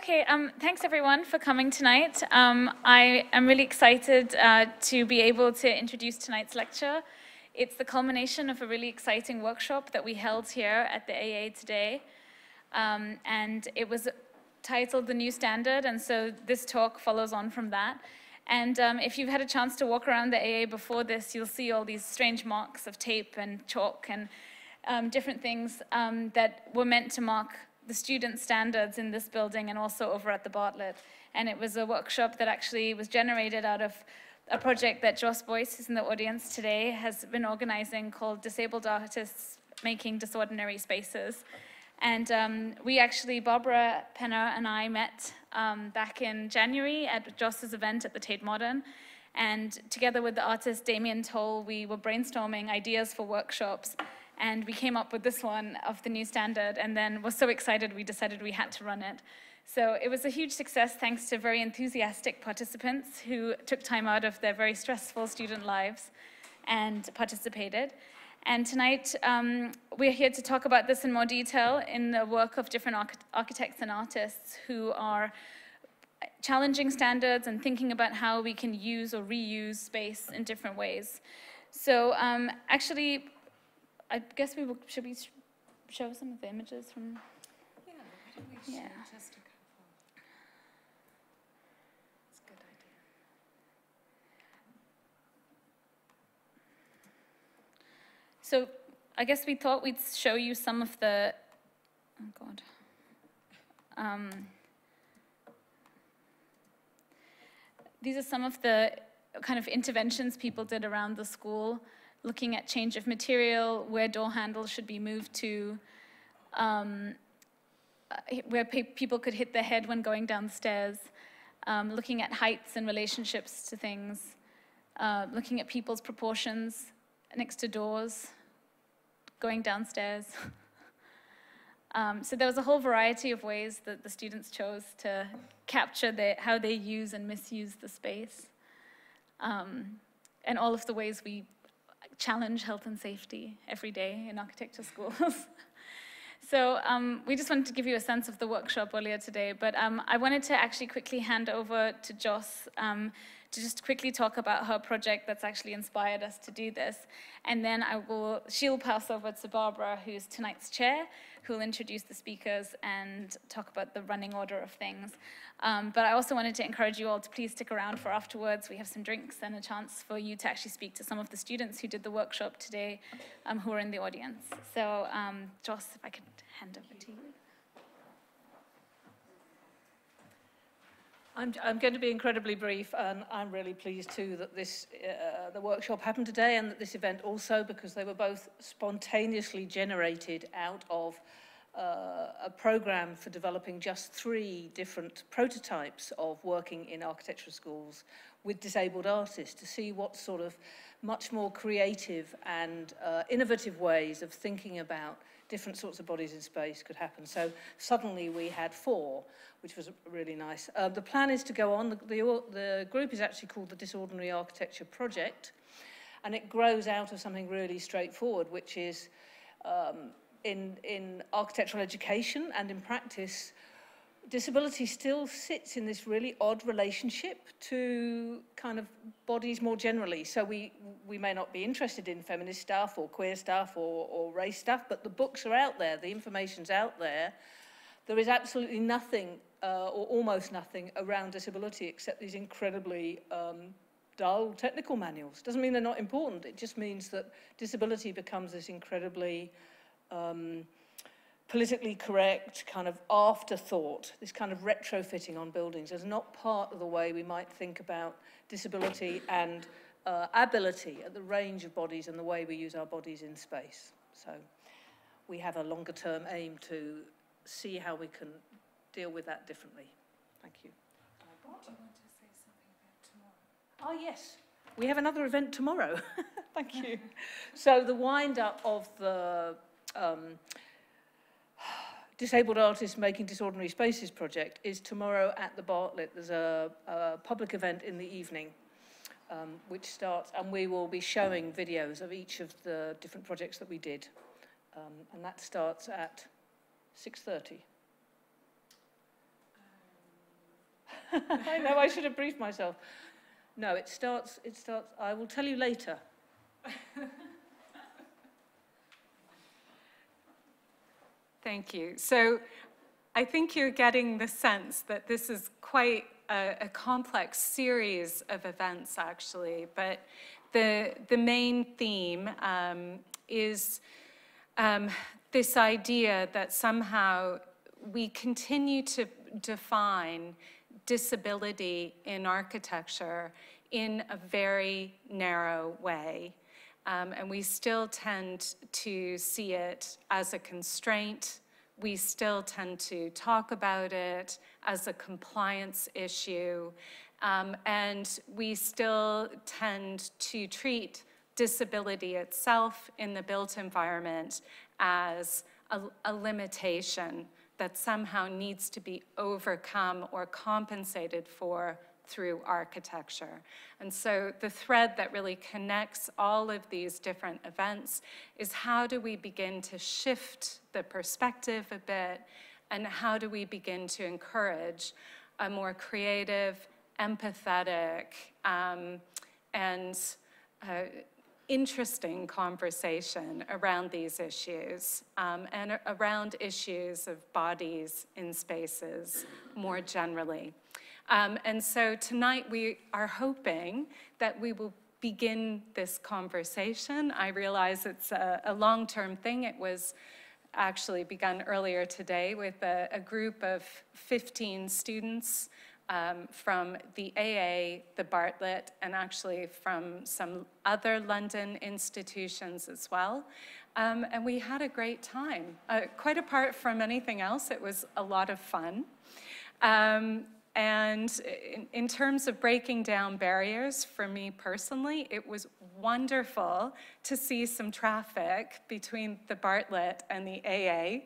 Okay, thanks everyone for coming tonight. I am really excited to be able to introduce tonight's lecture. It's the culmination of a really exciting workshop that we held here at the AA today. And it was titled The New Standard, and so this talk follows on from that. And if you've had a chance to walk around the AA before this, you'll see all these strange marks of tape and chalk and different things that were meant to mark the student standards in this building and also over at the Bartlett. And it was a workshop that actually was generated out of a project that Joss Boyce, who's in the audience today, has been organizing called Disabled Artists Making Disordinary Spaces. And we actually, Barbara Penner and I met back in January at Joss's event at the Tate Modern. And together with the artist Damian Toal, we were brainstorming ideas for workshops. And we came up with this one of the new standard, and then was so excited we decided we had to run it. So it was a huge success thanks to very enthusiastic participants who took time out of their very stressful student lives and participated. And tonight, we're here to talk about this in more detail in the work of different architects and artists who are challenging standards and thinking about how we can use or reuse space in different ways. So actually, I guess should we show some of the images from? Yeah, why don't we show just a couple? It's a good idea. So I guess we thought we'd show you some of the, oh God. These are some of the kind of interventions people did around the school, looking at change of material, where door handles should be moved to, where people could hit their head when going down the stairs, looking at heights and relationships to things, looking at people's proportions next to doors, going downstairs. So there was a whole variety of ways that the students chose to capture how they use and misuse the space, and all of the ways we challenge health and safety every day in architecture schools. So we just wanted to give you a sense of the workshop earlier today, but I wanted to actually quickly hand over to Joss to just quickly talk about her project that's actually inspired us to do this. And then she'll pass over to Barbara, who's tonight's chair, who'll introduce the speakers and talk about the running order of things. But I also wanted to encourage you all to please stick around for afterwards. We have some drinks and a chance for you to actually speak to some of the students who did the workshop today, who are in the audience. So Joss, if I could hand over to you. I'm going to be incredibly brief, and I'm really pleased too that the workshop happened today and that this event also, because they were both spontaneously generated out of a program for developing just 3 different prototypes of working in architectural schools with disabled artists to see what sort of much more creative and innovative ways of thinking about different sorts of bodies in space could happen. So suddenly we had 4, which was really nice. The plan is to go on. The group is actually called the Disordinary Architecture Project, and it grows out of something really straightforward, which is in architectural education and in practice, disability still sits in this really odd relationship to kind of bodies more generally. So we may not be interested in feminist stuff or queer stuff or race stuff, but the books are out there, the information's out there. There is absolutely nothing or almost nothing around disability except these incredibly dull technical manuals. Doesn't mean they're not important, it just means that disability becomes this incredibly politically correct kind of afterthought, this kind of retrofitting on buildings is not part of the way we might think about disability and ability at the range of bodies and the way we use our bodies in space. So we have a longer term aim to see how we can deal with that differently. Thank you. Do you want to say something about tomorrow? Oh yes, we have another event tomorrow. Thank you. So the wind up of the Disabled Artists Making Disordinary Spaces project is tomorrow at the Bartlett. There's a public event in the evening which starts, and we will be showing videos of each of the different projects that we did. And that starts at 6:30. I know, I should have briefed myself. No, it starts, I will tell you later. Thank you. So I think you're getting the sense that this is quite a complex series of events, actually, but the main theme is this idea that somehow we continue to define disability in architecture in a very narrow way. And we still tend to see it as a constraint. We still tend to talk about it as a compliance issue. And we still tend to treat disability itself in the built environment as a limitation that somehow needs to be overcome or compensated for through architecture. And so the thread that really connects all of these different events is how do we begin to shift the perspective a bit, and how do we begin to encourage a more creative, empathetic, and interesting conversation around these issues, and around issues of bodies in spaces more generally. And so tonight we are hoping that we will begin this conversation. I realize it's a long-term thing. It was actually begun earlier today with a group of 15 students from the AA, the Bartlett, and actually from some other London institutions as well. And we had a great time. Quite apart from anything else, it was a lot of fun. And in terms of breaking down barriers, for me personally, it was wonderful to see some traffic between the Bartlett and the AA.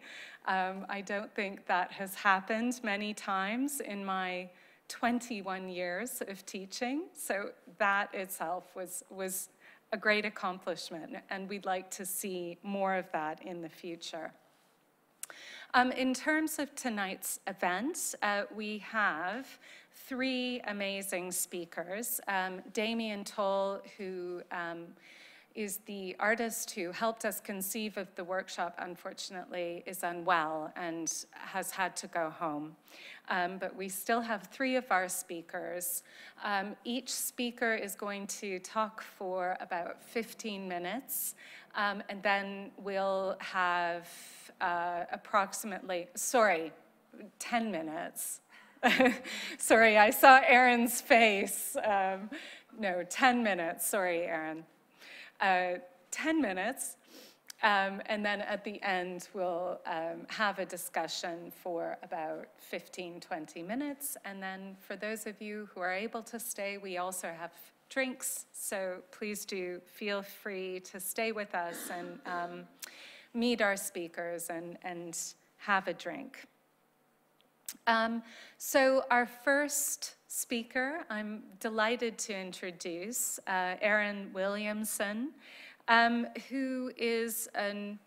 I don't think that has happened many times in my 21 years of teaching. So that itself was a great accomplishment, and we'd like to see more of that in the future. In terms of tonight's event, we have three amazing speakers. Damian Toal, who is the artist who helped us conceive of the workshop, unfortunately is unwell and has had to go home. But we still have three of our speakers. Each speaker is going to talk for about 15 minutes, and then we'll have approximately, 10 minutes. Sorry, I saw Aaron's face. No, 10 minutes, sorry, Aaron. 10 minutes, and then at the end we'll have a discussion for about 15, 20 minutes, and then for those of you who are able to stay, we also have drinks, so please do feel free to stay with us and meet our speakers and have a drink. So our first speaker, I'm delighted to introduce Aaron Williamson, who is an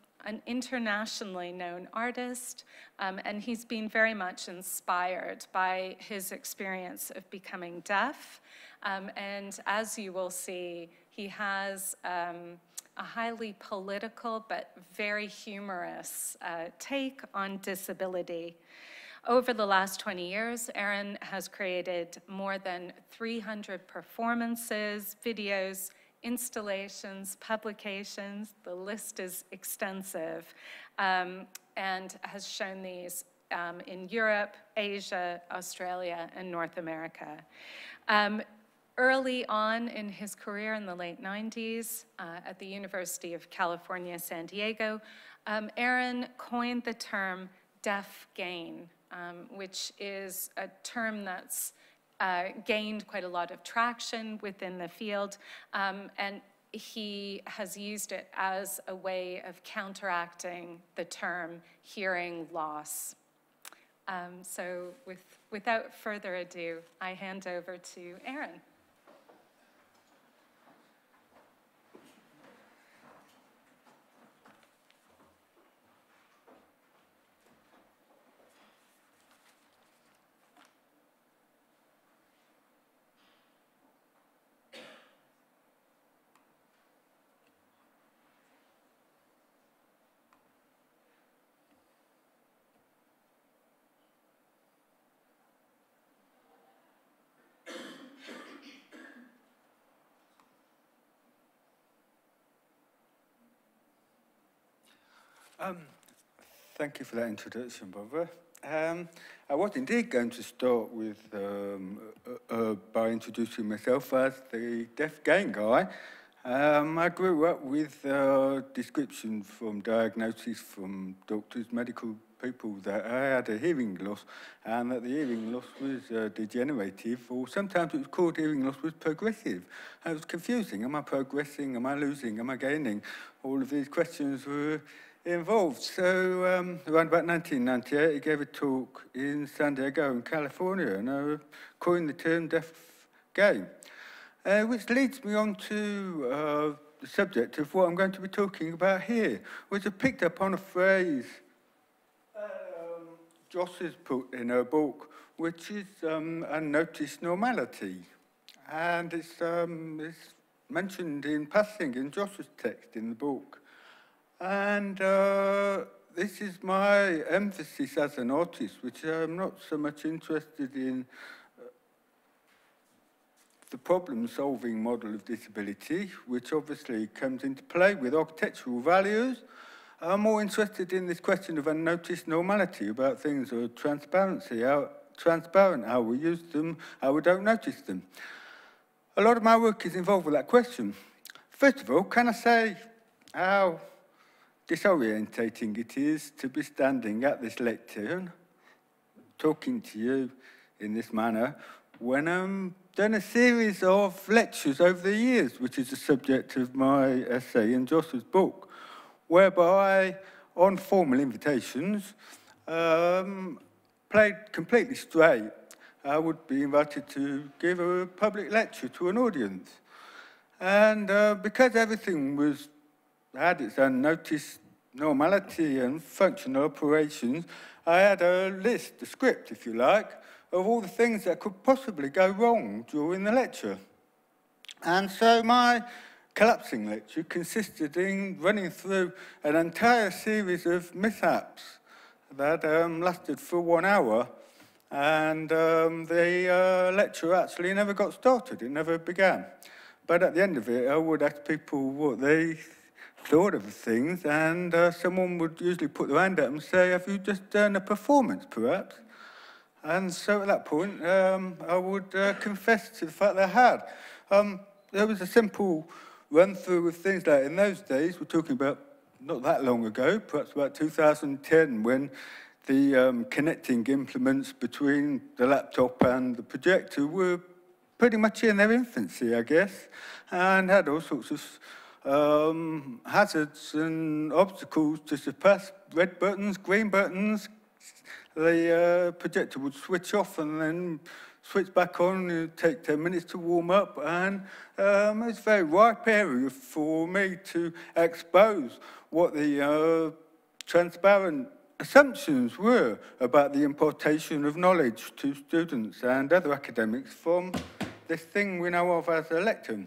internationally known artist, and he's been very much inspired by his experience of becoming deaf. And as you will see, he has a highly political but very humorous take on disability. Over the last 20 years, Aaron has created more than 300 performances, videos, installations, publications. The list is extensive, and has shown these in Europe, Asia, Australia, and North America. Early on in his career in the late 90s at the University of California, San Diego, Aaron coined the term deaf gain, which is a term that's gained quite a lot of traction within the field, and he has used it as a way of counteracting the term hearing loss. So without further ado, I hand over to Aaron. Thank you for that introduction, Barbara. I was indeed going to start with by introducing myself as the deaf gain guy. I grew up with descriptions from diagnoses from doctors, medical people, that I had a hearing loss and that the hearing loss was degenerative, or sometimes it was called hearing loss was progressive. And it was confusing. Am I progressing? Am I losing? Am I gaining? All of these questions were involved. So around about 1998, I gave a talk in San Diego in California, and I coined the term deaf gain. Which leads me on to the subject of what I'm going to be talking about here, which I picked up on a phrase Joss has put in her book, which is unnoticed normality. And it's mentioned in passing in Joss's text in the book. And this is my emphasis as an artist, which I'm not so much interested in the problem-solving model of disability, which obviously comes into play with architectural values. I'm more interested in this question of unnoticed normality, about things or transparency, how transparent, how we use them, how we don't notice them. A lot of my work is involved with that question. First of all, can I say how disorientating it is to be standing at this lectern, talking to you in this manner, when I'm done a series of lectures over the years, which is the subject of my essay in Joss's book, whereby, on formal invitations, played completely straight, I would be invited to give a public lecture to an audience. And because everything had its unnoticed normality and functional operations, I had a list, a script, if you like, of all the things that could possibly go wrong during the lecture. And so my collapsing lecture consisted in running through an entire series of mishaps that lasted for 1 hour, and the lecture actually never got started, it never began. But at the end of it, I would ask people what they thought of the things, and someone would usually put their hand up and say, have you just done a performance, perhaps? And so at that point, I would confess to the fact that I had. There was a simple run-through of things like, in those days, we're talking about not that long ago, perhaps about 2010, when the connecting implements between the laptop and the projector were pretty much in their infancy, I guess, and had all sorts of hazards and obstacles to surpass. Red buttons, green buttons. The projector would switch off and then switch back on. It would take 10 minutes to warm up, and it was a very ripe area for me to expose what the transparent assumptions were about the importation of knowledge to students and other academics from this thing we know of as a lectern.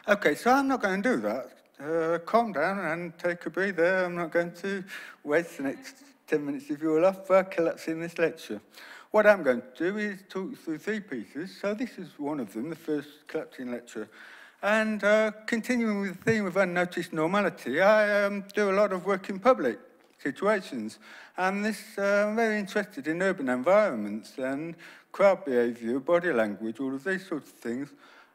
Okay, so I'm not going to do that. Calm down and take a breather. I'm not going to waste the next 10 minutes of your life by collapsing this lecture. What I'm going to do is talk you through 3 pieces. So this is one of them, the first collapsing lecture. And continuing with the theme of unnoticed normality, I do a lot of work in public situations. And I'm very interested in urban environments and crowd behaviour, body language, all of these sorts of things.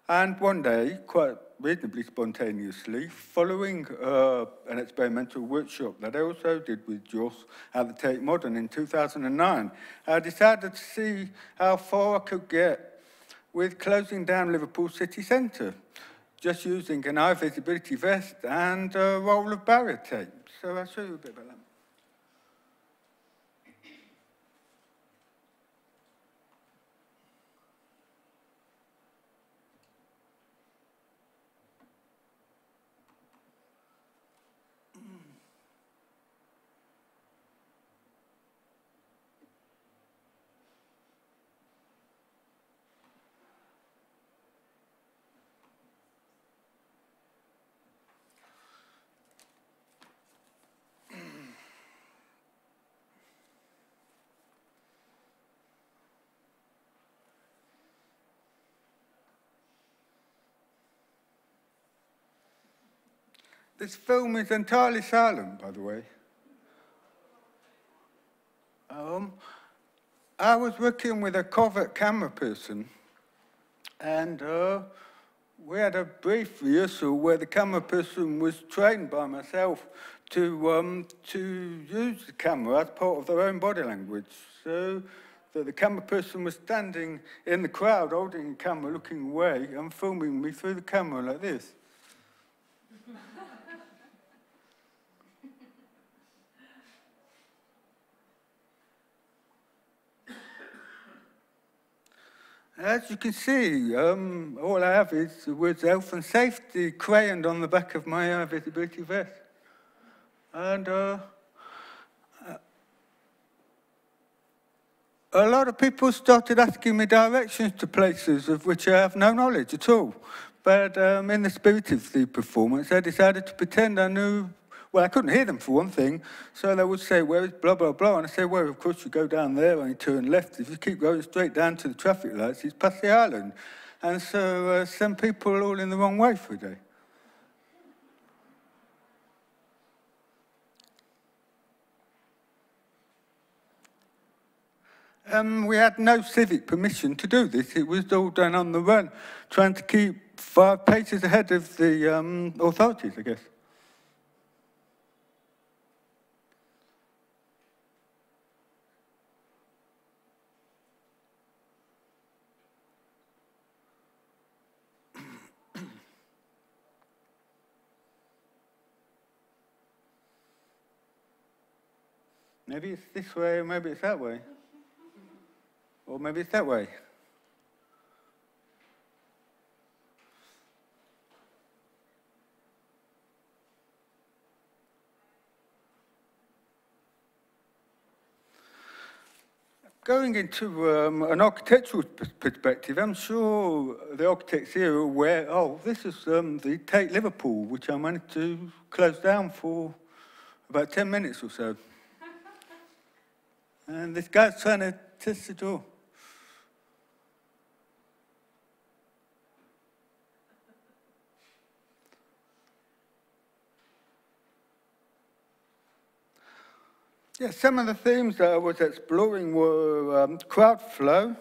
And one day, quite reasonably spontaneously, following an experimental workshop that I also did with Joss at the Tate Modern in 2009, I decided to see how far I could get with closing down Liverpool city centre, just using an eye visibility vest and a roll of barrier tape. So I'll show you a bit about that. This film is entirely silent, by the way. I was working with a covert camera person, and we had a brief rehearsal where the camera person was trained by myself to use the camera as part of their own body language. So that the camera person was standing in the crowd holding the camera, looking away, and filming me through the camera like this. As you can see, all I have is the words health and safety crayoned on the back of my visibility vest. And a lot of people started asking me directions to places of which I have no knowledge at all. But in the spirit of the performance, I decided to pretend I knew. Well, I couldn't hear them for one thing, so they would say, where is blah, blah, blah, and I say, well, of course, you go down there and you turn left. If you keep going straight down to the traffic lights, it's past the island. And so send people all in the wrong way for a day. We had no civic permission to do this. It was all done on the run, trying to keep 5 paces ahead of the authorities, I guess. Maybe it's this way, or maybe it's that way. Or maybe it's that way. Going into an architectural perspective, I'm sure the architects here are aware, oh, this is the Tate Liverpool, which I managed to close down for about 10 minutes or so. And this guy's trying to test the door. Yeah, some of the themes that I was exploring were crowd flow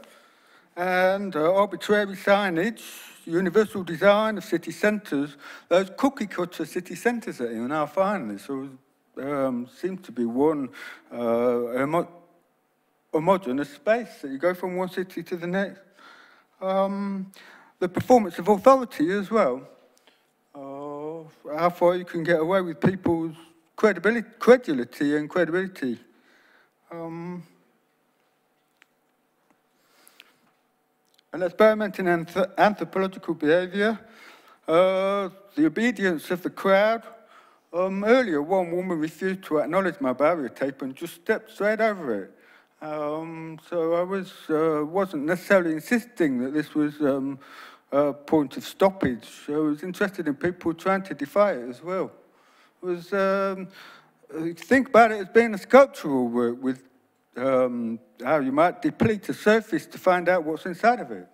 and arbitrary signage, universal design of city centres, those cookie-cutter city centres that you now find. So seems to be one homogeneous space that you go from one city to the next. The performance of authority as well. How far you can get away with people's credulity and credibility. And experimenting in anthropological behaviour, the obedience of the crowd. Earlier, one woman refused to acknowledge my barrier tape and just stepped straight over it. So I wasn't necessarily insisting that this was a point of stoppage. I was interested in people trying to defy it as well. Think about it as being a sculptural work with how you might deplete a surface to find out what's inside of it.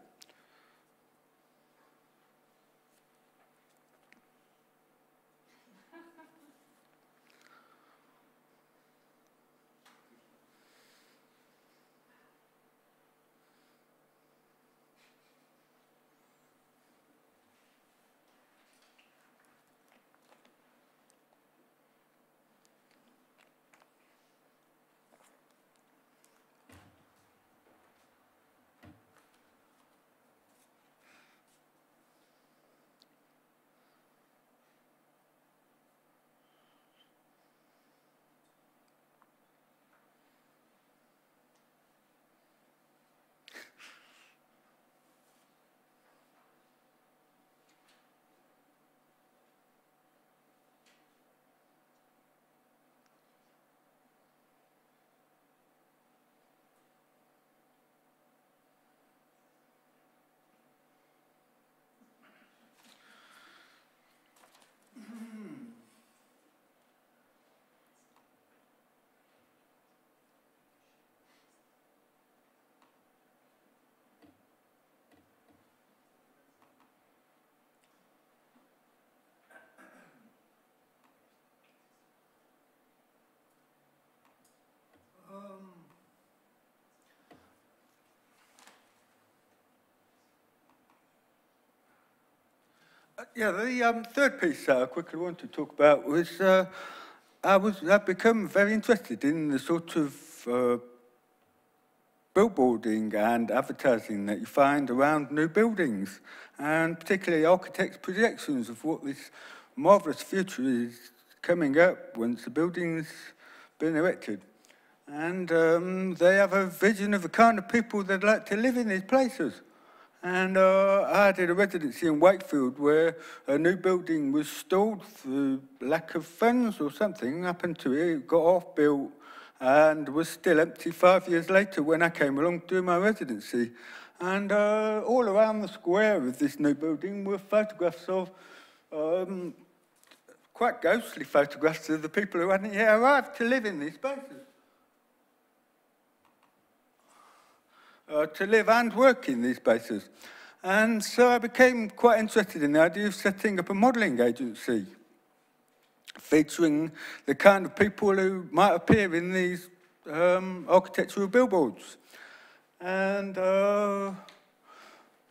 Yeah, the third piece that I quickly want to talk about was I've become very interested in the sort of billboarding and advertising that you find around new buildings, and particularly architects' projections of what this marvellous future is coming up once the building's been erected. And they have a vision of the kind of people they'd like to live in these places. And I did a residency in Wakefield where a new building was stalled through lack of funds or something happened to it. It got off-built and was still empty 5 years later when I came along to do my residency. And all around the square of this new building were photographs of, quite ghostly photographs of the people who hadn't yet arrived to live in these spaces. To live and work in these spaces. And so I became quite interested in the idea of setting up a modelling agency, featuring the kind of people who might appear in these architectural billboards. And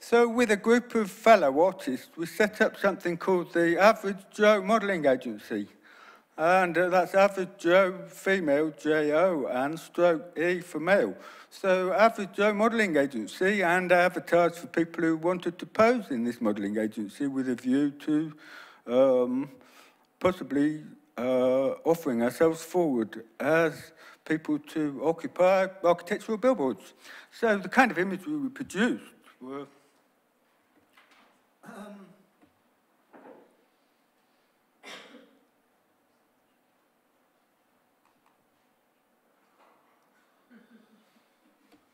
so with a group of fellow artists, we set up something called the Average Joe Modelling Agency. And that's Average Joe, female, J-O, and stroke E for male. So Average Joe Modelling Agency, and I advertised for people who wanted to pose in this modelling agency with a view to possibly offering ourselves forward as people to occupy architectural billboards. So the kind of imagery we produced were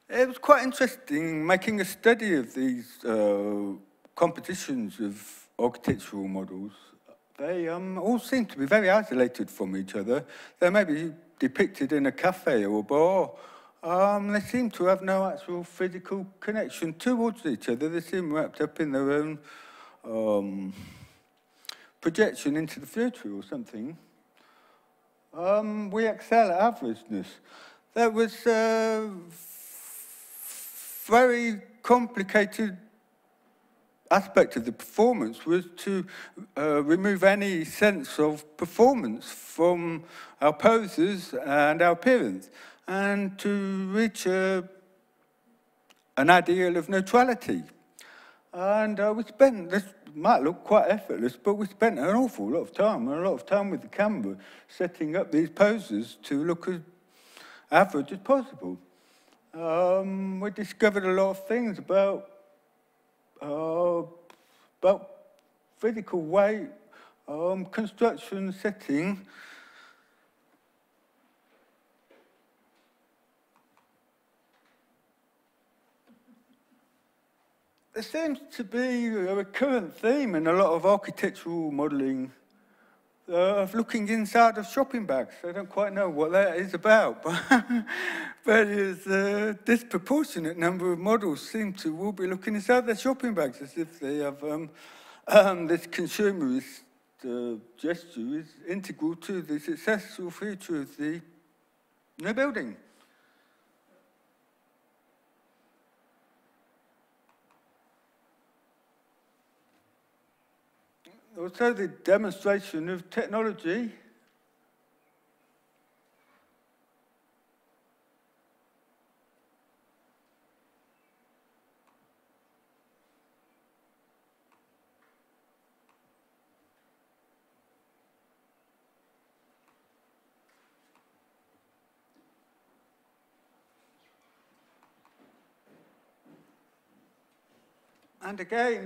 it was quite interesting making a study of these compositions of architectural models. They all seem to be very isolated from each other. They may be depicted in a cafe or a bar. They seem to have no actual physical connection towards each other. They seem wrapped up in their own projection into the future or something. We excel at averageness. There was very complicated aspect of the performance was to remove any sense of performance from our poses and our appearance, and to reach an ideal of neutrality. And we spent, this might look quite effortless, but we spent an awful lot of time, with the camera, setting up these poses to look as average as possible. We discovered a lot of things about physical weight, construction, setting. There seems to be a recurrent theme in a lot of architectural modelling of looking inside of shopping bags. I don't quite know what that is about, but there's a disproportionate number of models seem to all be looking inside their shopping bags as if they have this consumerist gesture is integral to the successful future of the new building. Also, the demonstration of technology. And again,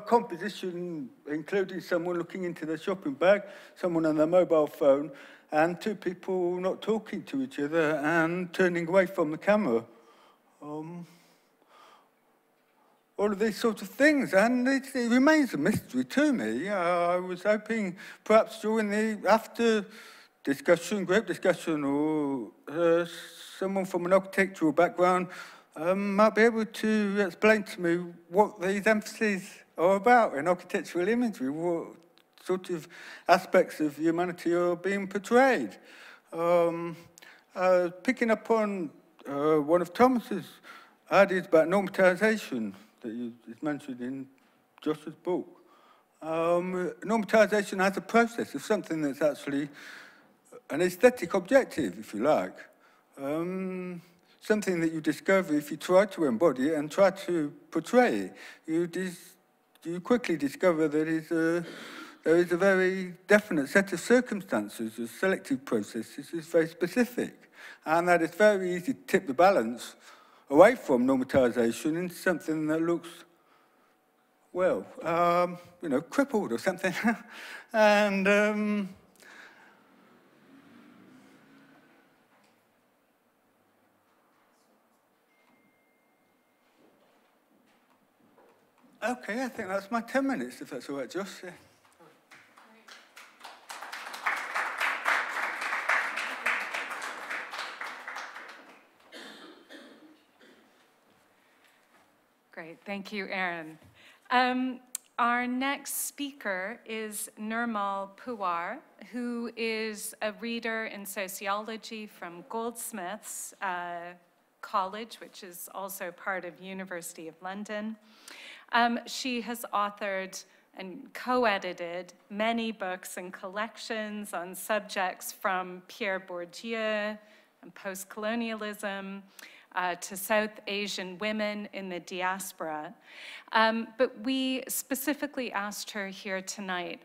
composition, including someone looking into their shopping bag, someone on their mobile phone, and two people not talking to each other and turning away from the camera. All of these sorts of things, and it remains a mystery to me. I was hoping perhaps during the after discussion, group discussion, or someone from an architectural background might be able to explain to me what these emphases are about in architectural imagery, what sort of aspects of humanity are being portrayed. Picking up on one of Thomas's ideas about normatisation that is mentioned in Josh's book, Normatisation has a process of something that's actually an aesthetic objective, if you like. Something that you discover if you try to embody it and try to portray it. You quickly discover that there is a very definite set of circumstances. The selective process is very specific, and that it's very easy to tip the balance away from normatisation into something that looks, well, crippled or something. And okay, I think that's my 10 minutes, if that's all right, Josh. Yeah. Great, thank you, Aaron. Our next speaker is Nirmal Puwar, who is a reader in sociology from Goldsmiths College, which is also part of University of London. She has authored and co-edited many books and collections on subjects from Pierre Bourdieu and post-colonialism to South Asian women in the diaspora. But we specifically asked her here tonight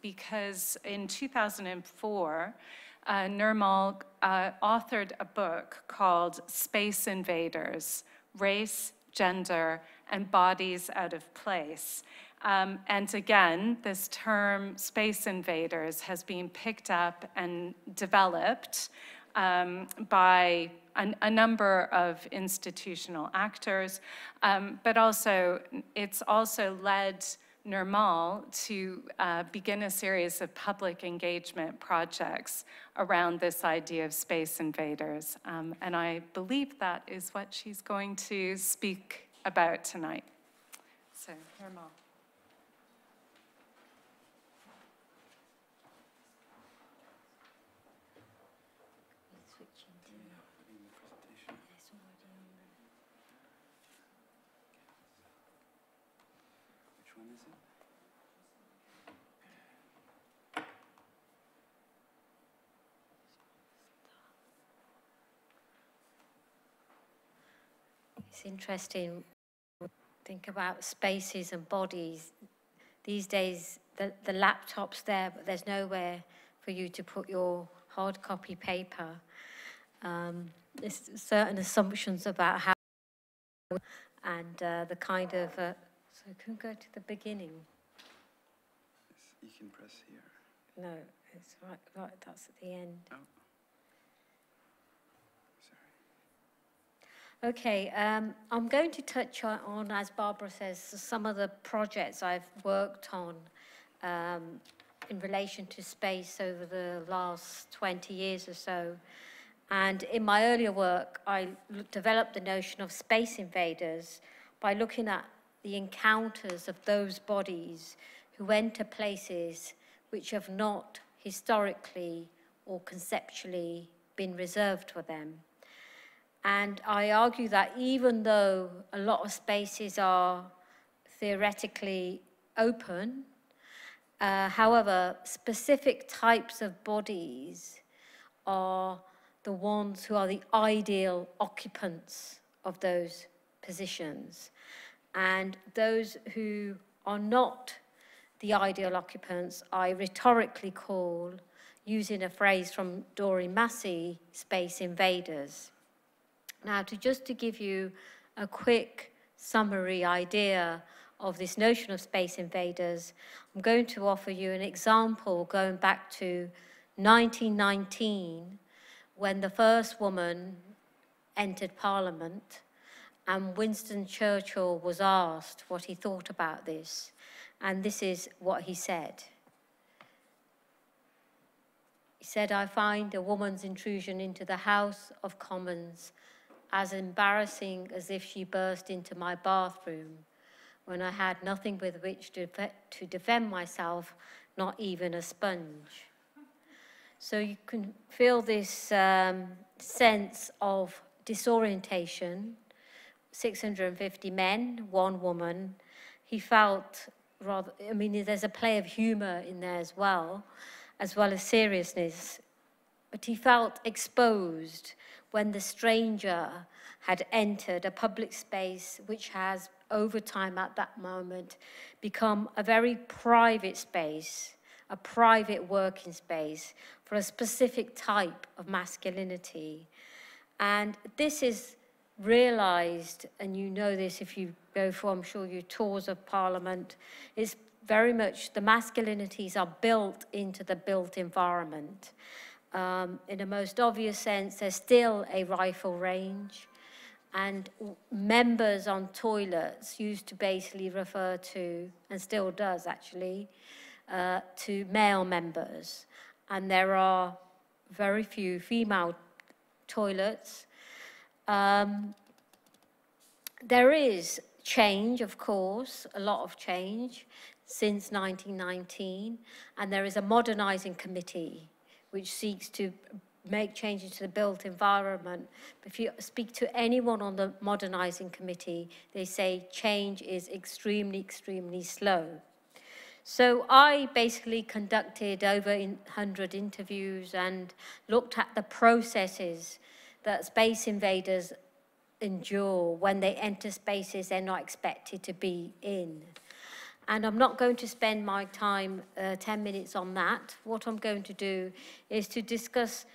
because in 2004, Nirmal authored a book called Space Invaders, Race, Gender, and Bodies Out of Place. And again, this term, space invaders, has been picked up and developed by a number of institutional actors, but also it's also led Nirmal to begin a series of public engagement projects around this idea of space invaders. And I believe that is what she's going to speak about tonight. So, Nirmal. It's interesting to think about spaces and bodies. These days, the laptop's there, but there's nowhere for you to put your hard copy paper. There's certain assumptions about how and the kind of... so can we go to the beginning? You can press here. No, it's right, that's at the end. Oh. Okay, I'm going to touch on, as Barbara says, some of the projects I've worked on in relation to space over the last 20 years or so. And in my earlier work, I developed the notion of space invaders by looking at the encounters of those bodies who enter places which have not historically or conceptually been reserved for them. And I argue that even though a lot of spaces are theoretically open, however, specific types of bodies are the ones who are the ideal occupants of those positions. And those who are not the ideal occupants, I rhetorically call, using a phrase from Doreen Massey, space invaders. Now, just to give you a quick summary idea of this notion of space invaders, I'm going to offer you an example going back to 1919, when the first woman entered Parliament, and Winston Churchill was asked what he thought about this, and this is what he said. He said, "I find a woman's intrusion into the House of Commons as embarrassing as if she burst into my bathroom when I had nothing with which to defend myself, not even a sponge." So you can feel this sense of disorientation. 650 men, one woman. He felt rather, I mean, there's a play of humor in there as well as seriousness. But he felt exposed when the stranger had entered a public space which has, over time at that moment, become a very private space, a private working space for a specific type of masculinity. And this is realized, and you know this if you go for, I'm sure, your tours of Parliament, is very much the masculinities are built into the built environment. In the most obvious sense, there's still a rifle range, and members on toilets used to basically refer to, and still does actually, to male members. And there are very few female toilets. There is change, of course, a lot of change since 1919, and there is a modernizing committee which seeks to make changes to the built environment. But if you speak to anyone on the modernizing committee, they say change is extremely, extremely slow. So I basically conducted over 100 interviews and looked at the processes that space invaders endure when they enter spaces they're not expected to be in. And I'm not going to spend my time, 10 minutes on that. What I'm going to do is to discuss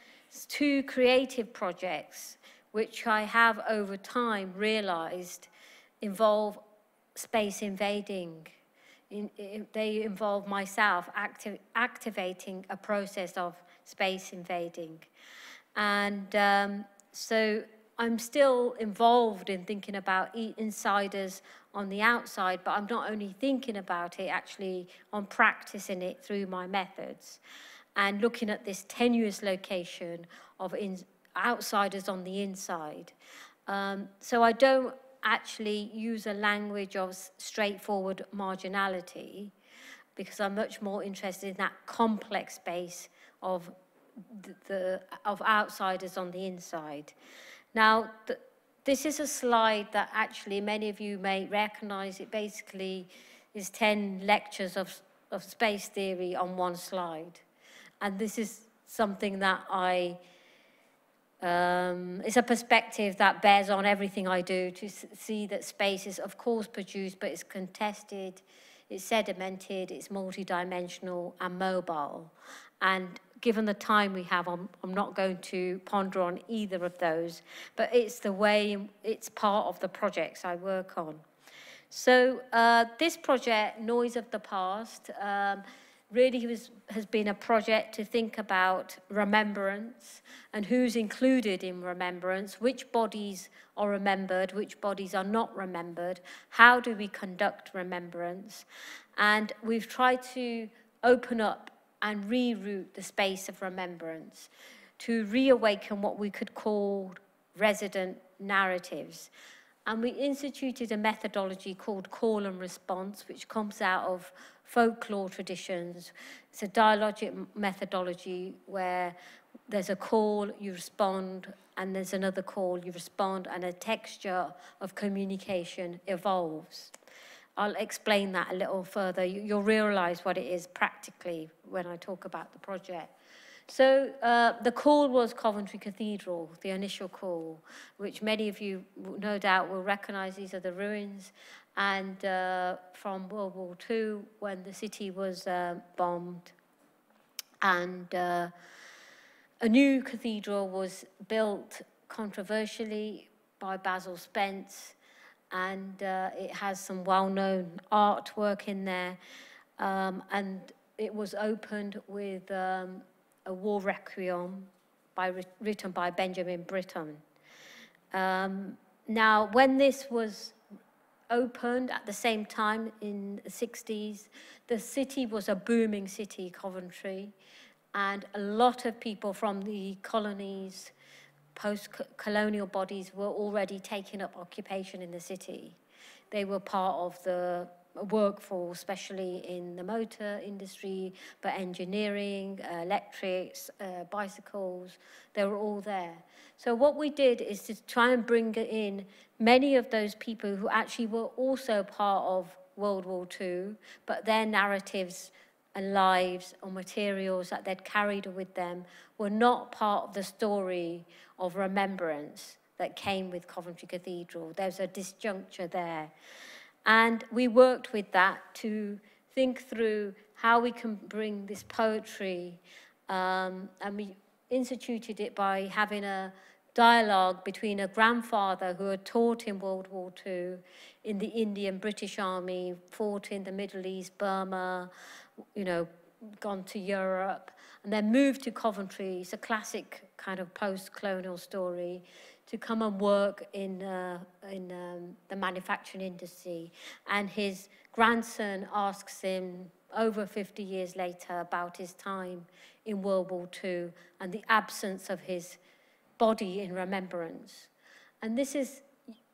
2 creative projects which I have over time realized involve space invading. They involve myself activating a process of space invading. And so I'm still involved in thinking about insiders on the outside, but I'm not only thinking about it, actually I'm practicing it through my methods and looking at this tenuous location of outsiders on the inside. So I don't actually use a language of straightforward marginality, because I'm much more interested in that complex space of outsiders on the inside. Now, this is a slide that actually many of you may recognize. It basically is 10 lectures of space theory on one slide. And this is something that it's a perspective that bears on everything I do, to see that space is of course produced, but it's contested, it's sedimented, it's multidimensional and mobile. And given the time we have, I'm not going to ponder on either of those, but it's the way, it's part of the projects I work on. So this project, Noise of the Past, really has been a project to think about remembrance and who's included in remembrance, which bodies are remembered, which bodies are not remembered, how do we conduct remembrance. And we've tried to open up and reroute the space of remembrance to reawaken what we could call resident narratives. And we instituted a methodology called call and response, which comes out of folklore traditions. It's a dialogic methodology where there's a call, you respond, and there's another call, you respond, and a texture of communication evolves. I'll explain that a little further. You'll realize what it is practically when I talk about the project. So the call was Coventry Cathedral, the initial call, which many of you no doubt will recognize. These are the ruins. And from World War II, when the city was bombed. And a new cathedral was built controversially by Basil Spence. And it has some well-known artwork in there. And it was opened with a war requiem written by Benjamin Britten. Now, when this was opened at the same time in the 60s, the city was a booming city, Coventry, and a lot of people from the colonies, post-colonial bodies were already taking up occupation in the city. They were part of the workforce, especially in the motor industry, but engineering, electrics, bicycles, they were all there. So what we did is to try and bring in many of those people who actually were also part of World War II, but their narratives and lives or materials that they'd carried with them were not part of the story of remembrance that came with Coventry Cathedral. There's a disjuncture there. And we worked with that to think through how we can bring this poetry, and we instituted it by having a dialogue between a grandfather who had taught in World War II in the Indian British Army, fought in the Middle East, Burma, you know, gone to Europe, and then moved to Coventry. It's a classic kind of post-colonial story, to come and work in the manufacturing industry. And his grandson asks him over 50 years later about his time in World War II and the absence of his body in remembrance. And this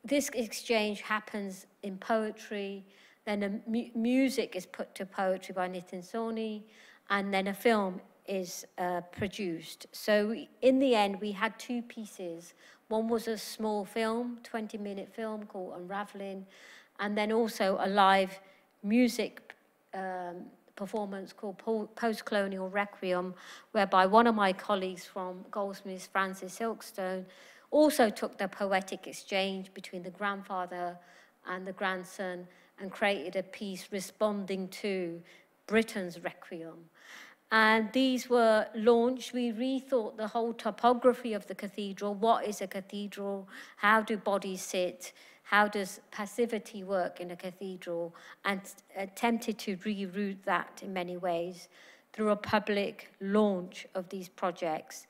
exchange happens in poetry, then music is put to poetry by Nitin Sawhney, and then a film is produced. So in the end, we had two pieces. One was a small film, 20-minute film called Unraveling, and then also a live music performance called Post-Colonial Requiem, whereby one of my colleagues from Goldsmiths, Francis Silkstone, also took the poetic exchange between the grandfather and the grandson and created a piece responding to Britain's Requiem. And these were launched. We rethought the whole topography of the cathedral. What is a cathedral? How do bodies sit? How does passivity work in a cathedral? And attempted to reroute that in many ways through a public launch of these projects.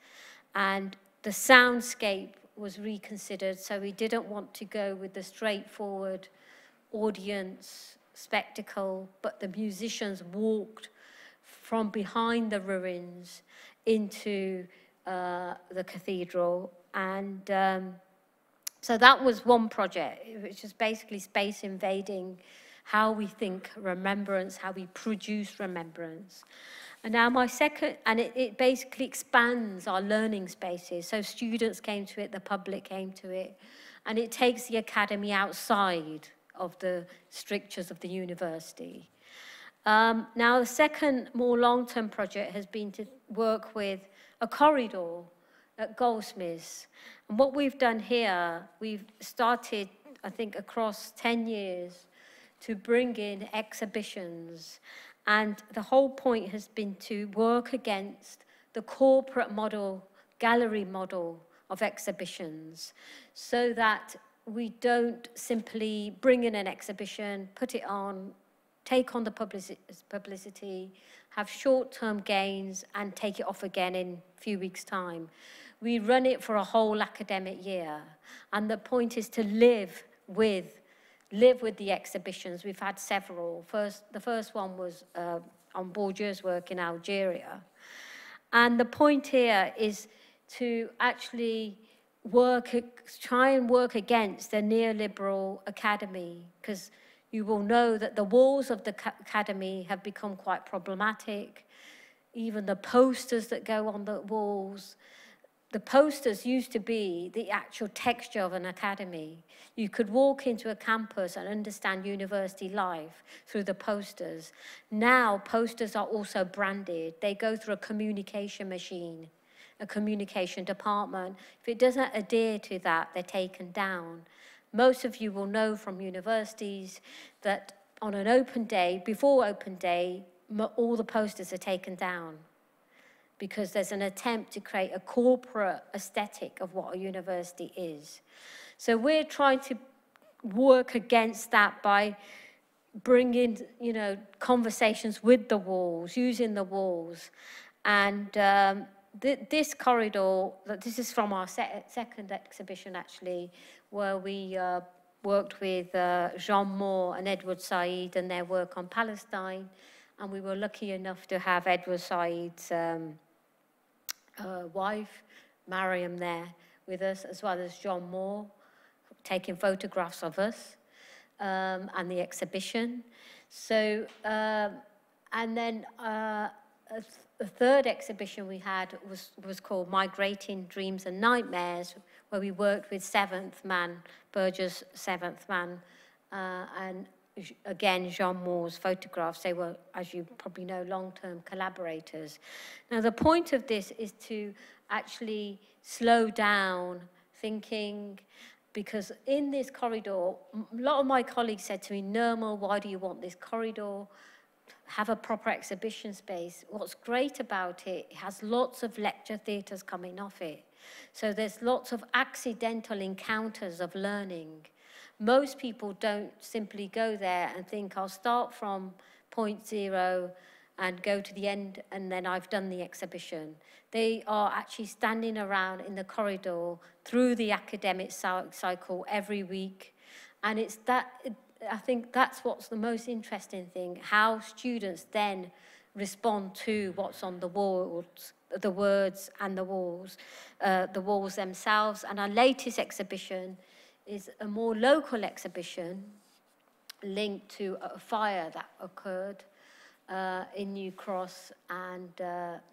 And the soundscape was reconsidered, so we didn't want to go with the straightforward audience spectacle, but the musicians walked from behind the ruins into the cathedral. And so that was one project, which is basically space invading, how we think remembrance, how we produce remembrance. And now my second, and it basically expands our learning spaces. So students came to it, the public came to it, and it takes the academy outside of the strictures of the university. Now the second more long-term project has been to work with a corridor at Goldsmiths. And what we've done here, we've started, I think, across 10 years to bring in exhibitions. And the whole point has been to work against the corporate model, gallery model of exhibitions, so that we don't simply bring in an exhibition, put it on, take on the publicity, have short-term gains, and take it off again in a few weeks' time. We run it for a whole academic year. And the point is to live with the exhibitions. We've had several. The first one was on Bourdieu's work in Algeria. And the point here is to actually try and work against the neoliberal academy, because you will know that the walls of the academy have become quite problematic. Even the posters that go on the walls. The posters used to be the actual texture of an academy. You could walk into a campus and understand university life through the posters. Now, posters are also branded. They go through a communication machine, a communication department. If it doesn't adhere to that, they're taken down. Most of you will know from universities that on an open day, before open day, all the posters are taken down, because there's an attempt to create a corporate aesthetic of what a university is. So we're trying to work against that by bringing, conversations with the walls, using the walls. And this corridor, this is from our second exhibition, actually, where we worked with Jean Moore and Edward Said and their work on Palestine. And we were lucky enough to have Edward Said's wife, Mariam, there with us, as well as John Moore, taking photographs of us and the exhibition. So, and then the third exhibition we had was called Migrating Dreams and Nightmares, where we worked with Seventh Man, Berger's Seventh Man, and again, Jean Moore's photographs. They were, as you probably know, long-term collaborators. Now, the point of this is to actually slow down thinking, because in this corridor, a lot of my colleagues said to me, Nirmal, why do you want this corridor? Have a proper exhibition space. What's great about it, it has lots of lecture theatres coming off it. So there's lots of accidental encounters of learning. Most people don't simply go there and think, I'll start from point zero and go to the end, and then I've done the exhibition. They are actually standing around in the corridor through the academic cycle every week. And it's that, I think that's what's the most interesting thing, how students then respond to what's on the walls, the words and the walls themselves. And our latest exhibition is a more local exhibition linked to a fire that occurred in New Cross, and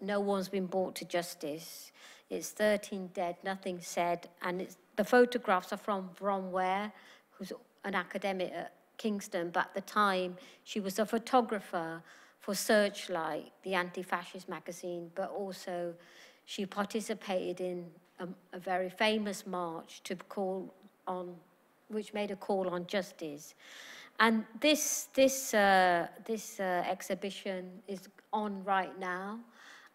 no one's been brought to justice. It's 13 dead, nothing said, and the photographs are from Ware, who's an academic at Kingston, but at the time she was a photographer for Searchlight, the anti-fascist magazine, but also she participated in a very famous march to call on, which made a call on justice. And this exhibition is on right now,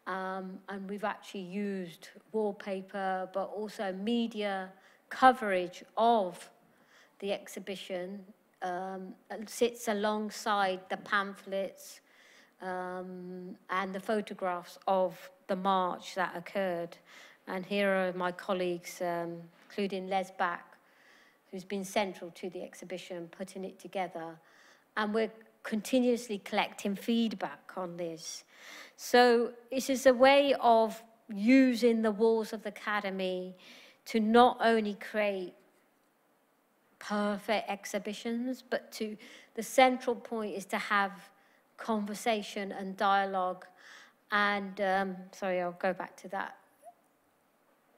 and we've actually used wallpaper, but also media coverage of the exhibition. Sits alongside the pamphlets and the photographs of the march that occurred. And here are my colleagues, including Les Back, who's been central to the exhibition, putting it together. And we're continuously collecting feedback on this. So this is a way of using the walls of the academy to not only create perfect exhibitions, but the central point is to have conversation and dialogue. And sorry, I'll go back to that.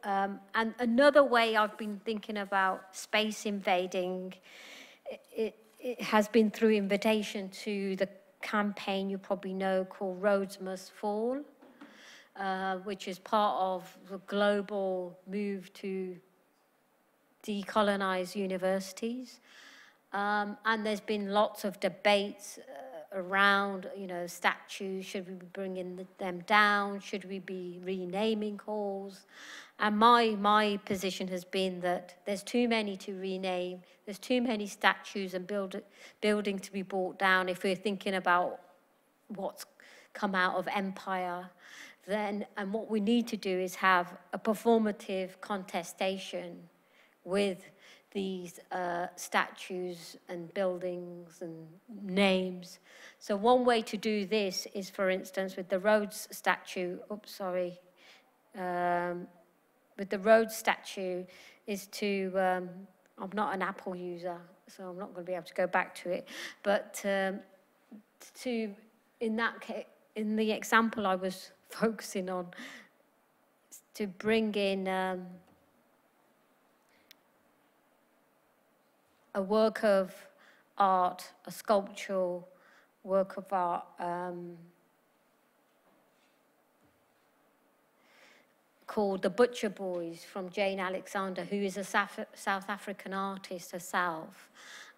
And another way I've been thinking about space invading, it has been through invitation to the campaign you probably know called Roads Must Fall, which is part of the global move to decolonize universities. And there's been lots of debates around, statues. Should we be bringing them down? Should we be renaming halls? And my position has been that there's too many to rename. There's too many statues and building to be brought down. If we're thinking about what's come out of empire, and what we need to do is have a performative contestation with these statues and buildings and names. So one way to do this is, for instance, with the Rhodes statue, with the Rhodes statue is to, I'm not an Apple user, so I'm not going to be able to go back to it, but in the example I was focusing on, to bring in a work of art, a sculptural work of art, called The Butcher Boys, from Jane Alexander, who is a South African artist herself.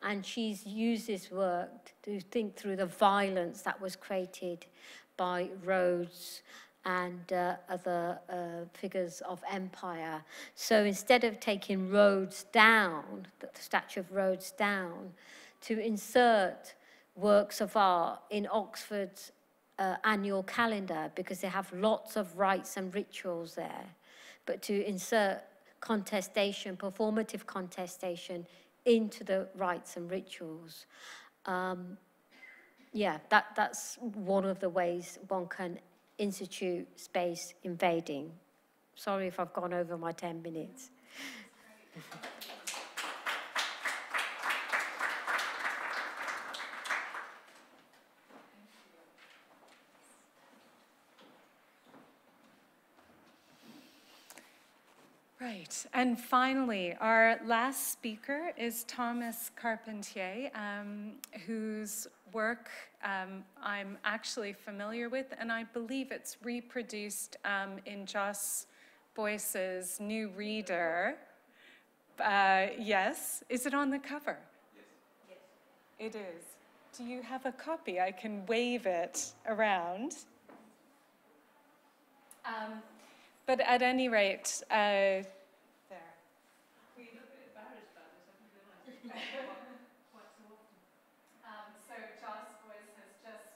And she's used this work to think through the violence that was created by Rhodes and other figures of empire. So instead of taking Rhodes down, the statue of Rhodes down, to insert works of art in Oxford's annual calendar, because they have lots of rites and rituals there, but to insert contestation, performative contestation, into the rites and rituals. Yeah, that's one of the ways one can institute space invading. Sorry if I've gone over my 10 minutes. Right, and finally, our last speaker is Thomas Carpentier, whose work I'm actually familiar with, and I believe it's reproduced in Joss Boyce's new reader. Yes, is it on the cover? Yes. It is. Do you have a copy? I can wave it around. But at any rate, there. We look a bit embarrassed about this, I didn't realise quite so often. So Joss Boyce has just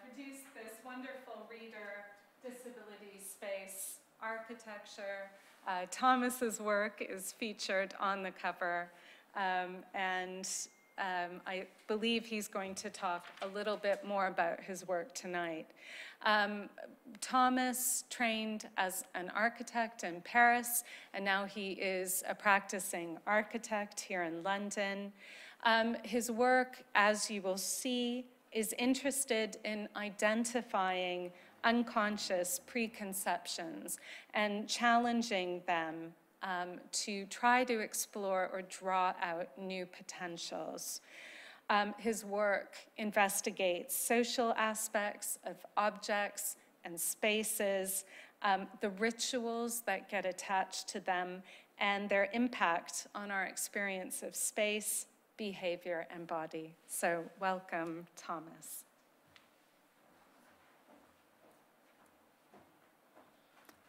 produced this wonderful reader, disability space, architecture. Thomas's work is featured on the cover, and I believe he's going to talk a little bit more about his work tonight. Thomas trained as an architect in Paris, and now he is a practicing architect here in London. His work, as you will see, is interested in identifying unconscious preconceptions and challenging them to try to explore or draw out new potentials. His work investigates social aspects of objects and spaces, the rituals that get attached to them, and their impact on our experience of space, behavior, and body. So welcome, Thomas.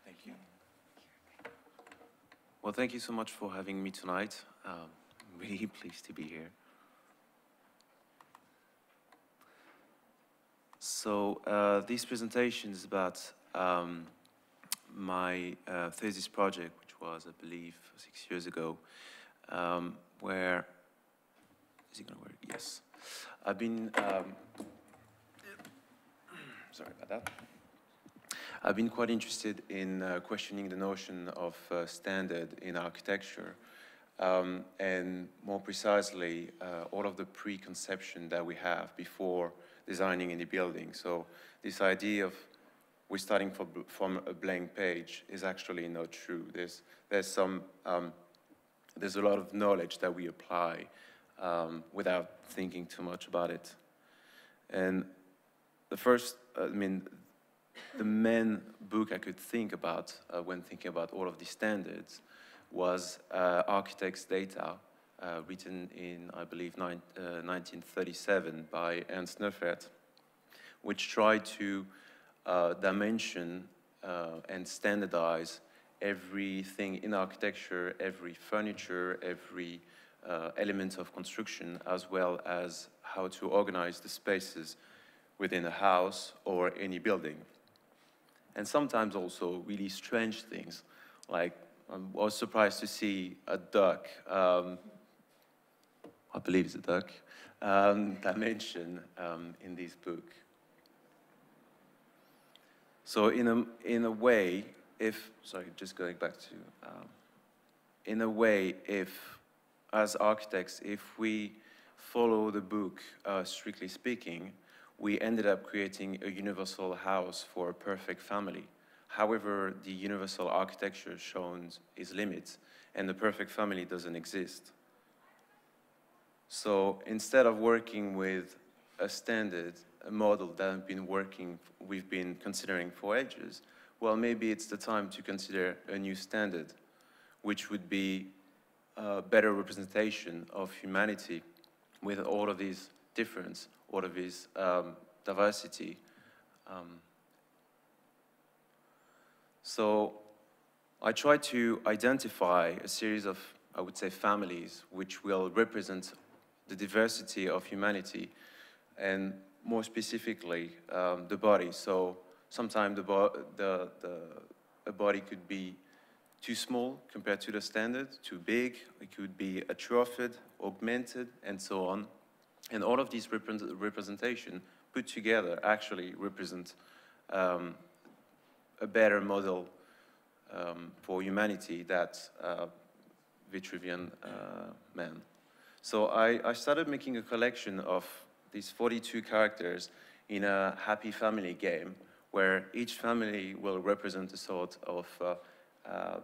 Thank you. Well, thank you so much for having me tonight. I'm really pleased to be here. So this presentation is about my thesis project, which was, I believe, 6 years ago, where, is it going to work? Yes. I've been, sorry about that. I've been quite interested in questioning the notion of standard in architecture, and more precisely, all of the preconception that we have before designing any building. So this idea of we're starting from a blank page is actually not true. There's a lot of knowledge that we apply without thinking too much about it. And the first, the main book I could think about when thinking about all of these standards was Architect's Data, written in, I believe, 1937 by Ernst Neufert, which tried to dimension and standardize everything in architecture, every furniture, every element of construction, as well as how to organize the spaces within a house or any building. And sometimes also really strange things, like I was surprised to see a duck, I believe it's a duck, dimension in this book. So in a way, just going back to, in a way, as architects, if we follow the book, strictly speaking, we ended up creating a universal house for a perfect family. However, the universal architecture shows its limits, and the perfect family doesn't exist. So instead of working with a standard, a model that we've been considering for ages, well, maybe it's the time to consider a new standard, which would be a better representation of humanity with all of these difference, all of this diversity. So I try to identify a series of, I would say, families which will represent the diversity of humanity, and more specifically, the body. So sometimes a body could be too small compared to the standard, too big, it could be atrophied, augmented, and so on. And all of these representation put together actually represent a better model for humanity, that Vitruvian man. So I started making a collection of these 42 characters in a happy family game, where each family will represent a sort of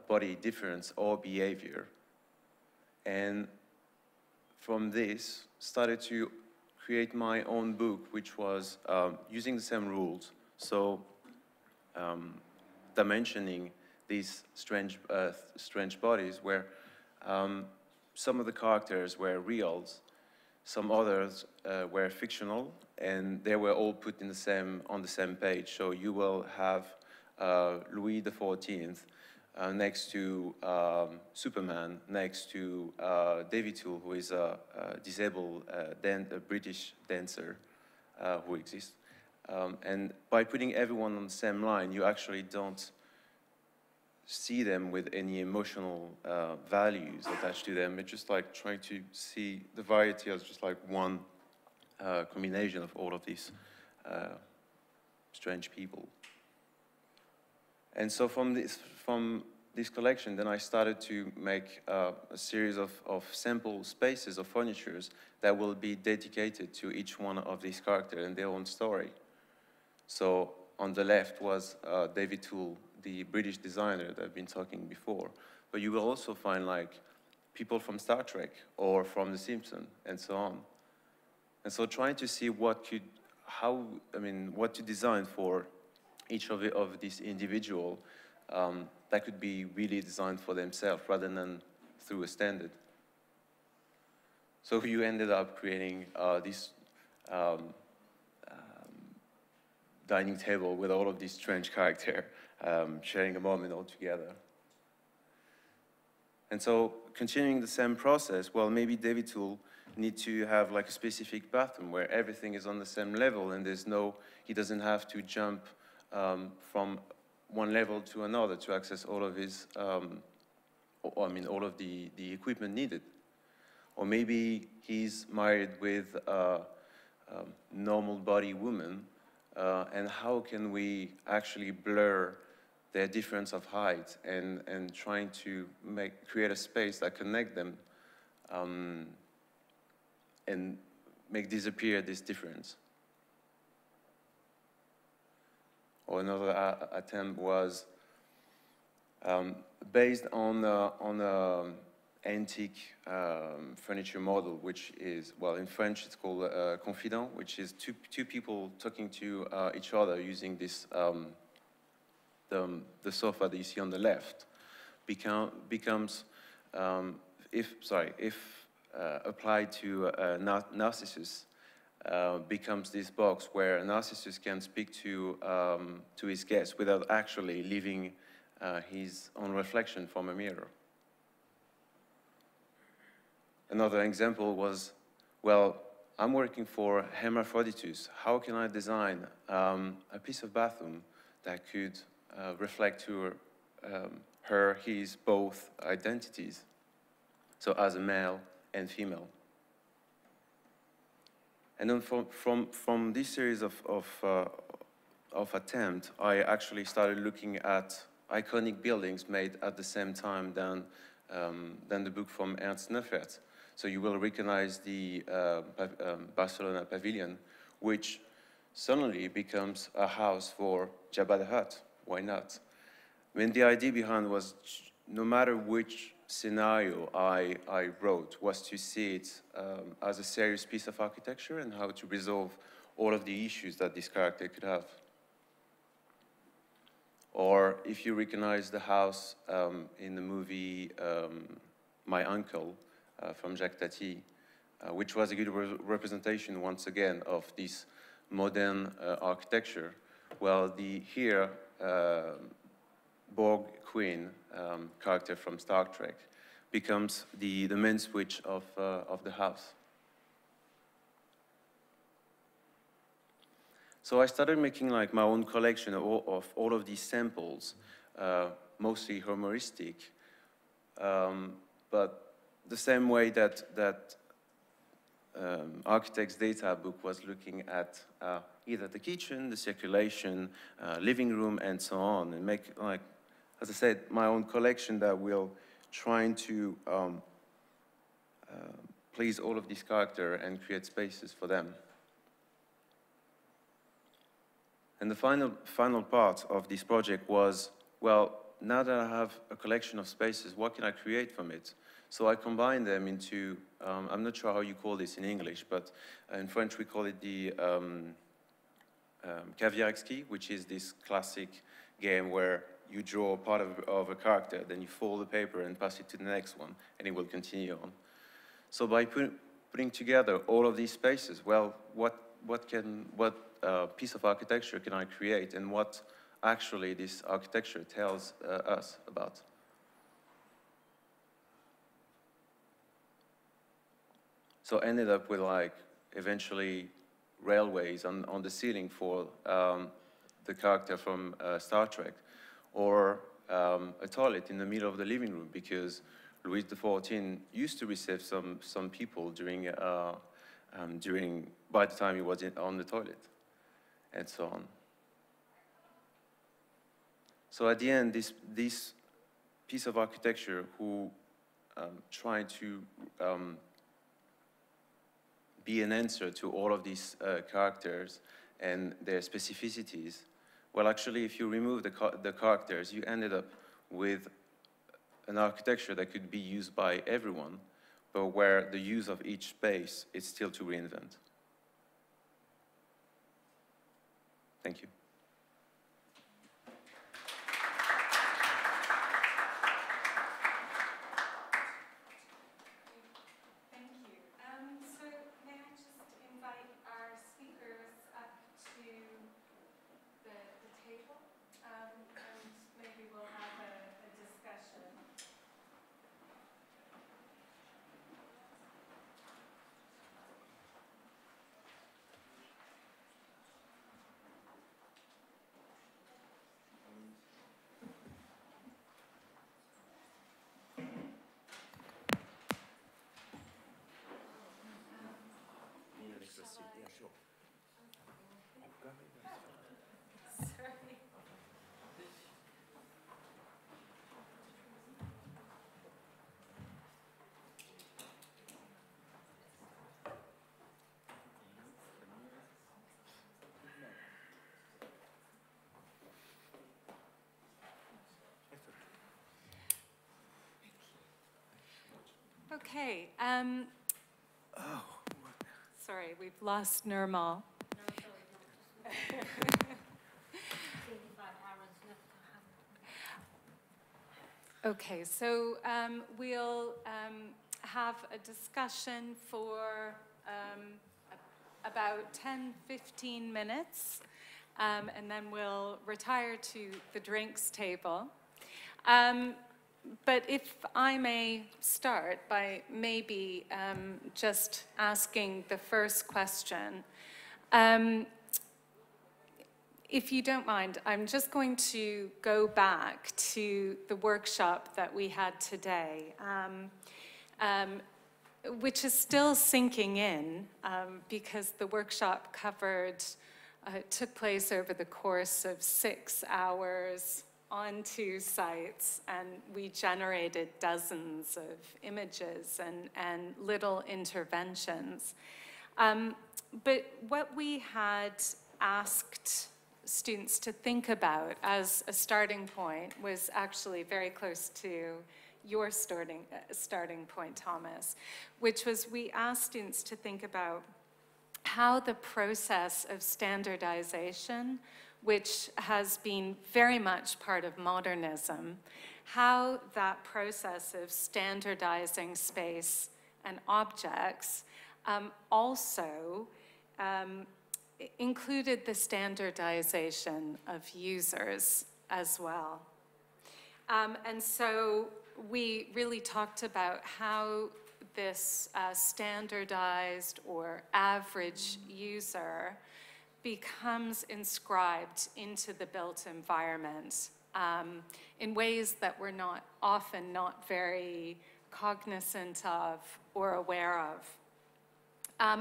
body difference or behavior. And from this, started to create my own book, which was using the same rules. So dimensioning these strange bodies where some of the characters were reals, some others were fictional, and they were all put in on the same page. So you will have Louis XIV next to Superman, next to David Toal, who is a disabled a British dancer who exists. And by putting everyone on the same line, you actually don't see them with any emotional values attached to them. It's just like trying to see the variety as just like one combination of all of these strange people. And so from this collection, then I started to make a series of sample spaces of furnitures that will be dedicated to each one of these characters and their own story. So on the left was David Toal, the British designer that I've been talking before. But you will also find like people from Star Trek or from The Simpsons and so on. And so trying to see what to design for each of these individual that could be really designed for themselves rather than through a standard. So you ended up creating this dining table with all of these strange characters sharing a moment all together. And so continuing the same process, well, maybe David Toal need to have like a specific bathroom where everything is on the same level and he doesn't have to jump from one level to another to access all of his, all of the equipment needed. Or maybe he's married with a normal body woman, and how can we actually blur their difference of height and trying to create a space that connect them and make disappear this difference. Or another attempt was based on an antique furniture model, which is, well, in French it's called confidant, which is two people talking to each other using this, the sofa that you see on the left becomes, if applied to Narcissus, becomes this box where Narcissus can speak to his guests without actually leaving his own reflection from a mirror. Another example was, well, I'm working for Hermaphroditus. How can I design a piece of bathroom that could reflect to his both identities, so as a male and female? And then from this series of attempts, I actually started looking at iconic buildings made at the same time than the book from Ernst Neufert. So you will recognize the Barcelona Pavilion, which suddenly becomes a house for Jabba the Hutt. Why not? I mean, the idea behind was no matter which scenario I wrote was to see it as a serious piece of architecture and how to resolve all of the issues that this character could have. Or if you recognize the house in the movie My Uncle from Jacques Tati, which was a good representation once again of this modern architecture. Well, here Borg Queen character from Star Trek becomes the main switch of the house. So I started making like my own collection of all of these samples, mostly humoristic, but the same way that Architect's Data book was looking at either the kitchen, the circulation, living room, and so on, and make, like, as I said, my own collection that will trying to please all of these characters and create spaces for them. And the final part of this project was, well, now that I have a collection of spaces, what can I create from it? So I combine them into, I'm not sure how you call this in English, but in French we call it the caviar exquis, which is this classic game where you draw part of a character, then you fold the paper and pass it to the next one, and it will continue on. So by putting together all of these spaces, well, what piece of architecture can I create, and what actually this architecture tells us about? So I ended up with, like, eventually railways on the ceiling for the character from Star Trek, or a toilet in the middle of the living room, because Louis XIV used to receive some people by the time he was on the toilet, and so on. So at the end, this piece of architecture who tried to be an answer to all of these characters and their specificities, well, actually, if you remove the characters, you ended up with an architecture that could be used by everyone, but where the use of each space is still to reinvent. Thank you. Okay. Sorry, we've lost Nirmal. Okay, so we'll have a discussion for about 10-15 minutes, and then we'll retire to the drinks table. But if I may start by maybe just asking the first question. If you don't mind, I'm just going to go back to the workshop that we had today, which is still sinking in because the workshop took place over the course of 6 hours on 2 sites, and we generated dozens of images and little interventions. But what we had asked students to think about as a starting point was actually very close to your starting point, Thomas, which was we asked students to think about how the process of standardization, which has been very much part of modernism, how that process of standardizing space and objects also included the standardization of users as well. And so we really talked about how this standardized or average user becomes inscribed into the built environment in ways that we're often not very cognizant of or aware of.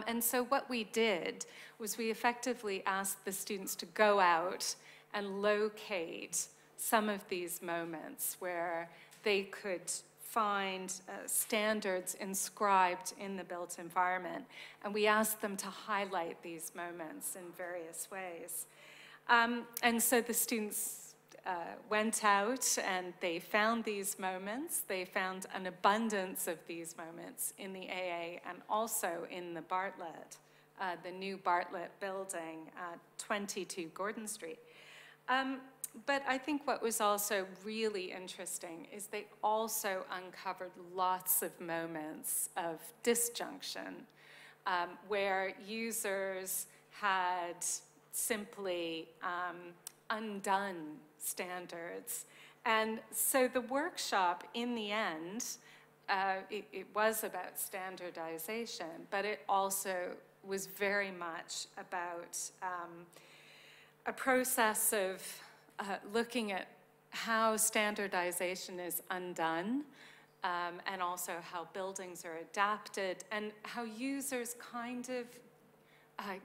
And so what we did was we effectively asked the students to go out and locate some of these moments where they could find standards inscribed in the built environment. And we asked them to highlight these moments in various ways. And so the students went out and they found these moments. They found an abundance of these moments in the AA and also in the Bartlett, the new Bartlett building at 22 Gordon Street. But I think what was also really interesting is they also uncovered lots of moments of disjunction where users had simply undone standards. And so the workshop, in the end, it was about standardization, but it also was very much about a process of looking at how standardization is undone, and also how buildings are adapted, and how users kind of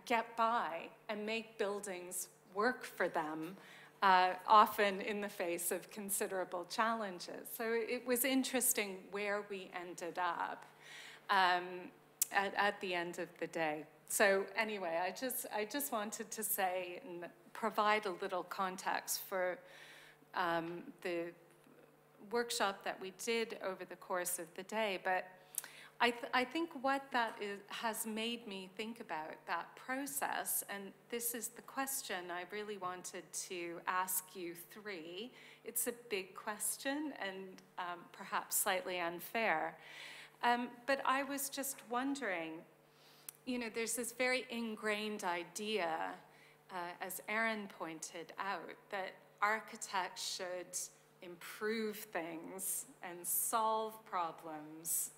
get by and make buildings work for them, often in the face of considerable challenges. So it was interesting where we ended up at the end of the day. So anyway, I just wanted to say and provide a little context for the workshop that we did over the course of the day. But I think what that has made me think about that process, and this is the question I really wanted to ask you three. It's a big question and perhaps slightly unfair. But I was just wondering, you know, there's this very ingrained idea, as Aaron pointed out, that architects should improve things and solve problems,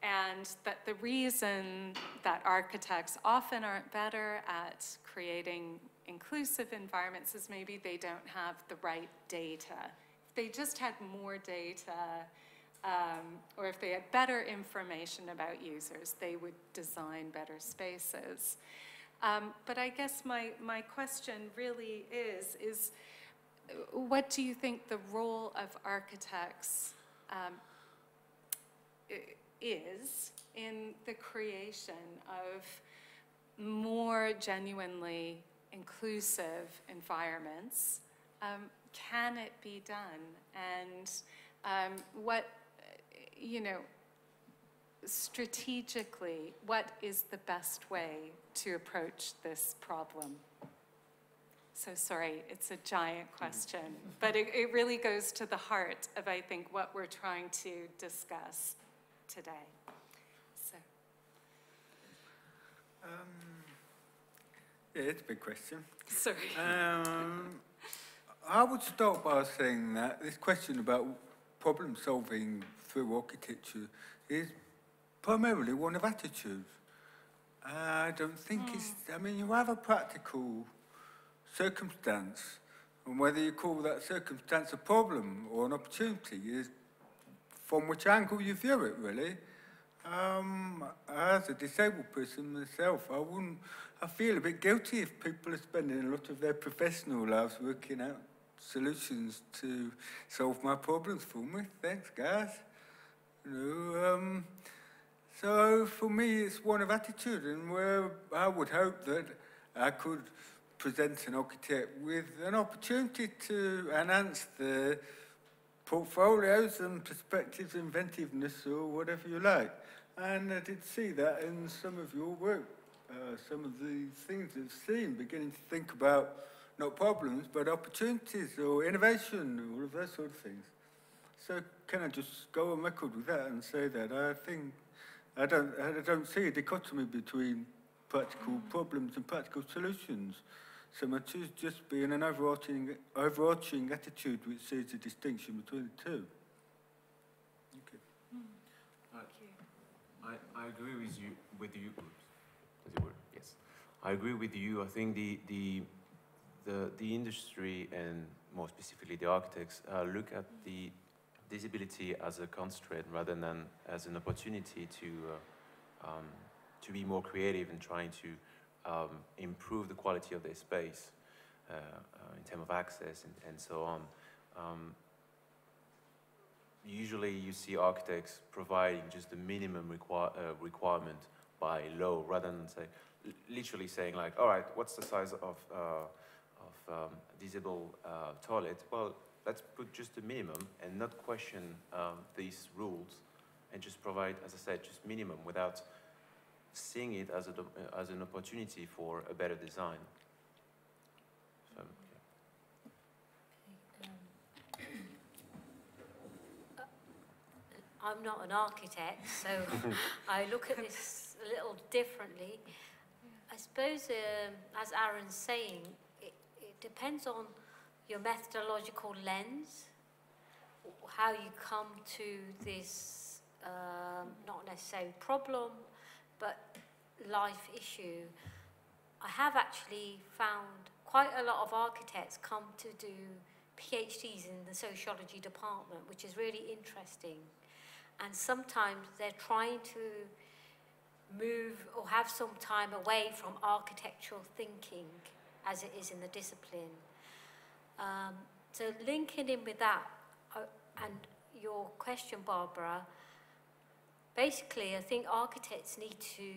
and that the reason that architects often aren't better at creating inclusive environments is maybe they don't have the right data. If they just had more data, or if they had better information about users, they would design better spaces. But I guess my question really is what do you think the role of architects is in the creation of more genuinely inclusive environments? Can it be done? And what, you know, strategically, what is the best way to approach this problem? So sorry, it's a giant question, but it really goes to the heart of, I think, what we're trying to discuss today. So. Yeah, it's a big question. Sorry. I would start by saying that this question about problem solving through architecture is primarily one of attitude. I don't think it's, I mean, you have a practical circumstance, and whether you call that circumstance a problem or an opportunity is from which angle you view it, really. As a disabled person myself, I feel a bit guilty if people are spending a lot of their professional lives working out solutions to solve my problems for me. Thanks, guys. You know, so for me, it's one of attitude, and where I would hope that I could present an architect with an opportunity to enhance the portfolios and perspectives, inventiveness, or whatever you like. And I did see that in some of your work, some of the things I've seen, beginning to think about not problems, but opportunities or innovation, all of those sort of things. So can I just go on record with that and say that I think I don't see a dichotomy between practical problems and practical solutions, so much as just being an overarching attitude which sees a distinction between the two. Okay. I agree with you. Does it work? Yes. I agree with you. I think the industry, and more specifically the architects, look at the disability as a constraint rather than as an opportunity to be more creative and trying to improve the quality of their space in terms of access and so on. Usually you see architects providing just the minimum requirement by law, rather than literally saying like, all right, what's the size of disabled toilet, well, let's put just a minimum and not question these rules, and just provide, as I said, just minimum without seeing it as an opportunity for a better design. So, yeah. I'm not an architect, so I look at this a little differently. I suppose, as Aaron's saying, it depends on your methodological lens, how you come to this, not necessarily problem, but life issue. I have actually found quite a lot of architects come to do PhDs in the sociology department, which is really interesting. And sometimes they're trying to move or have some time away from architectural thinking as it is in the discipline. So linking in with that, and your question, Barbara, basically I think architects need to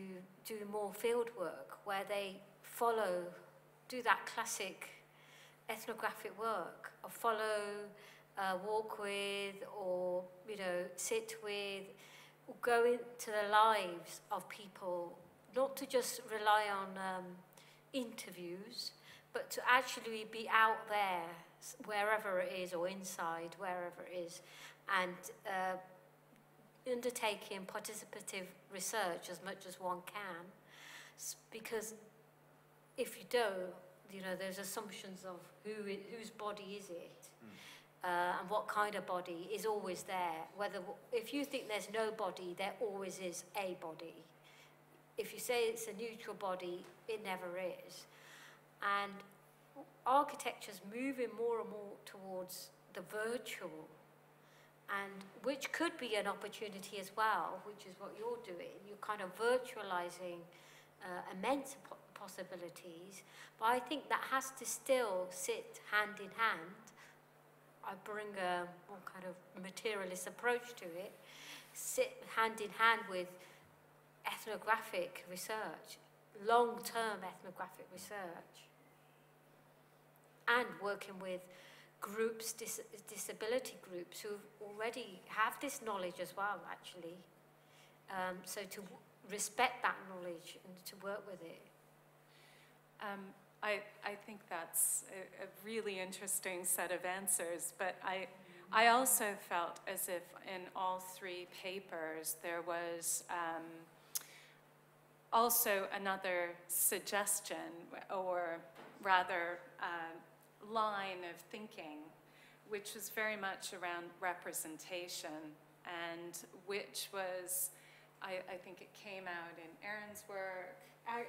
do more field work where they do that classic ethnographic work, or walk with, or sit with, or go into the lives of people, not to just rely on interviews, but to actually be out there, wherever it is, or inside, wherever it is, and undertaking participative research as much as one can, because if you don't, there's assumptions of whose body is it, and what kind of body is always there. If you think there's no body, there always is a body. If you say it's a neutral body, it never is. And architecture's moving more and more towards the virtual, and which could be an opportunity as well, which is what you're doing. You're kind of virtualizing immense possibilities, but I think that has to still sit hand in hand. I bring a more kind of materialist approach to it, sit hand in hand with ethnographic research, long-term ethnographic research, and working with groups, disability groups who already have this knowledge as well, actually. So to respect that knowledge and to work with it. I think that's a really interesting set of answers, but I also felt as if in all three papers there was also another suggestion, or rather line of thinking, which was very much around representation, and which was, I think it came out in Aaron's work.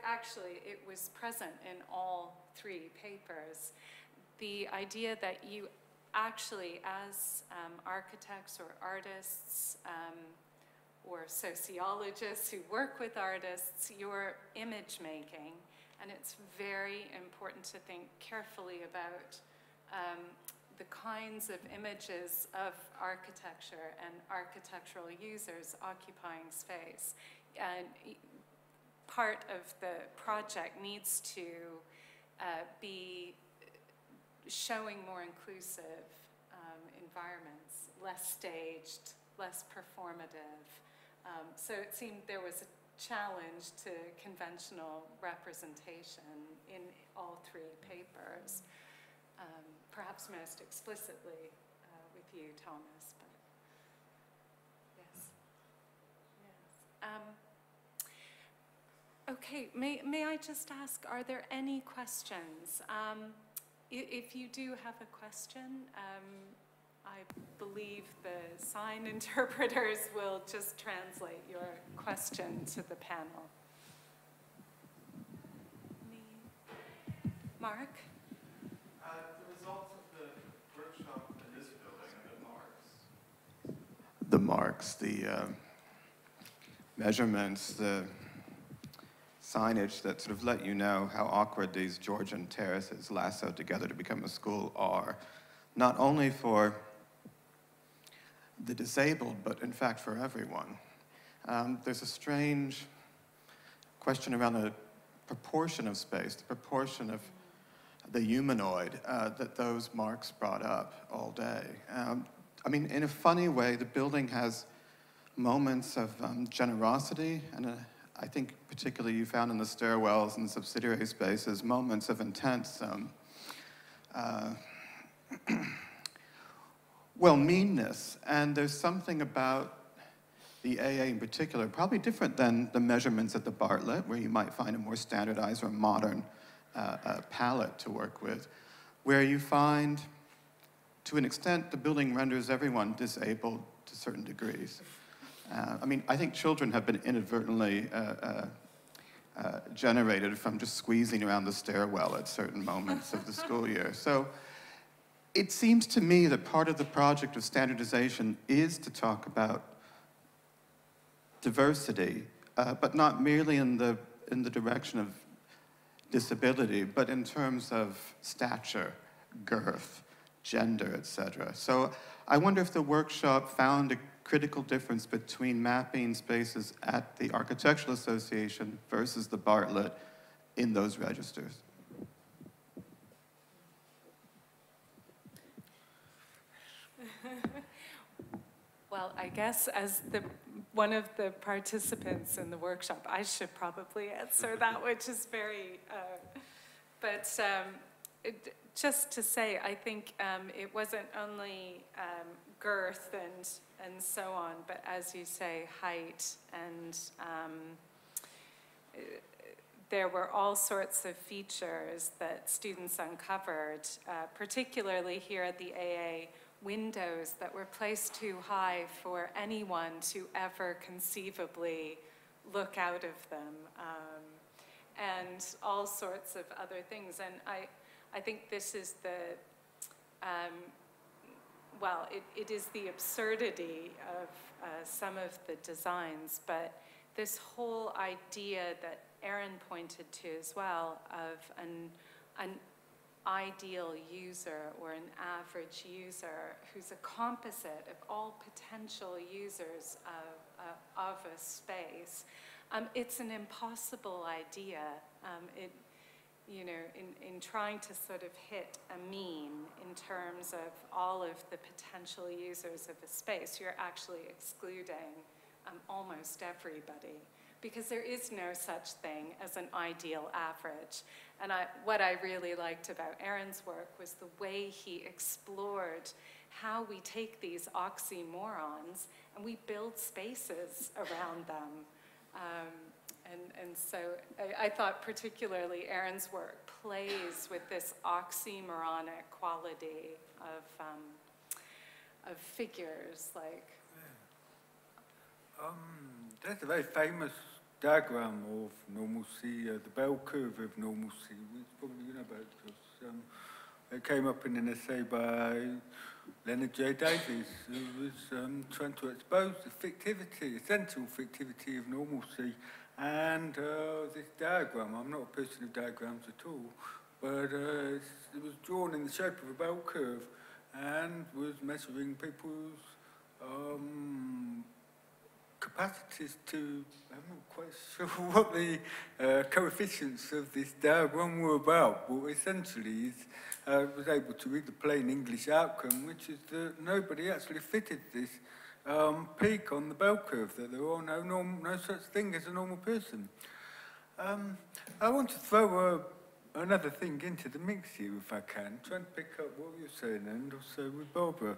Actually, it was present in all three papers. The idea that you actually, as architects or artists or sociologists who work with artists, you're image making, and it's very important to think carefully about the kinds of images of architecture and architectural users occupying space. And part of the project needs to be showing more inclusive environments, less staged, less performative. So it seemed there was a challenge to conventional representation in all three papers, perhaps most explicitly with you, Thomas, but yes. Okay, may I just ask, are there any questions? If you do have a question, I believe the sign interpreters will just translate your question to the panel. Mark? The results of the workshop in this building, the marks, the measurements, the signage that sort of let you know how awkward these Georgian terraces lassoed together to become a school are, not only for the disabled, but in fact for everyone. There's a strange question around the proportion of space, the proportion of the humanoid that those marks brought up all day. I mean, in a funny way, the building has moments of generosity, and I think particularly you found in the stairwells and subsidiary spaces, moments of intense, well, meanness. And there's something about the AA in particular, probably different than the measurements at the Bartlett, where you might find a more standardized or modern palette to work with, where you find, to an extent, the building renders everyone disabled to certain degrees. I mean, I think children have been inadvertently generated from just squeezing around the stairwell at certain moments of the school year. So it seems to me that part of the project of standardization is to talk about diversity, but not merely in the direction of disability, but in terms of stature, girth, gender, etc. So I wonder if the workshop found a critical difference between mapping spaces at the Architectural Association versus the Bartlett in those registers. Well, I guess as one of the participants in the workshop, I should probably answer that, which is very, just to say, I think it wasn't only girth and so on, but as you say, height, and there were all sorts of features that students uncovered, particularly here at the AA, windows that were placed too high for anyone to ever conceivably look out of them, and all sorts of other things. And I think this is the, well, it is the absurdity of some of the designs, but this whole idea that Aaron pointed to as well of an ideal user or an average user who's a composite of all potential users of a space. It's an impossible idea. You know, in trying to sort of hit a mean in terms of all of the potential users of a space, you're actually excluding almost everybody, because there is no such thing as an ideal average. And what I really liked about Aaron's work was the way he explored how we take these oxymorons and we build spaces around them. And so I thought particularly Aaron's work plays with this oxymoronic quality of figures, like. There's a very famous diagram of normalcy, the bell curve of normalcy, which probably you know about, because it came up in an essay by Leonard J. Davies, who was trying to expose the fictivity, essential fictivity of normalcy. And this diagram, I'm not a person of diagrams at all, but it was drawn in the shape of a bell curve and was measuring people's capacities to, I'm not quite sure what the coefficients of this diagram were about, but essentially it was able to read the plain English outcome, which is that nobody actually fitted this peak on the bell curve, that there are no such thing as a normal person. I want to throw another thing into the mix here, if I can, trying to pick up what you're saying, and also with Barbara.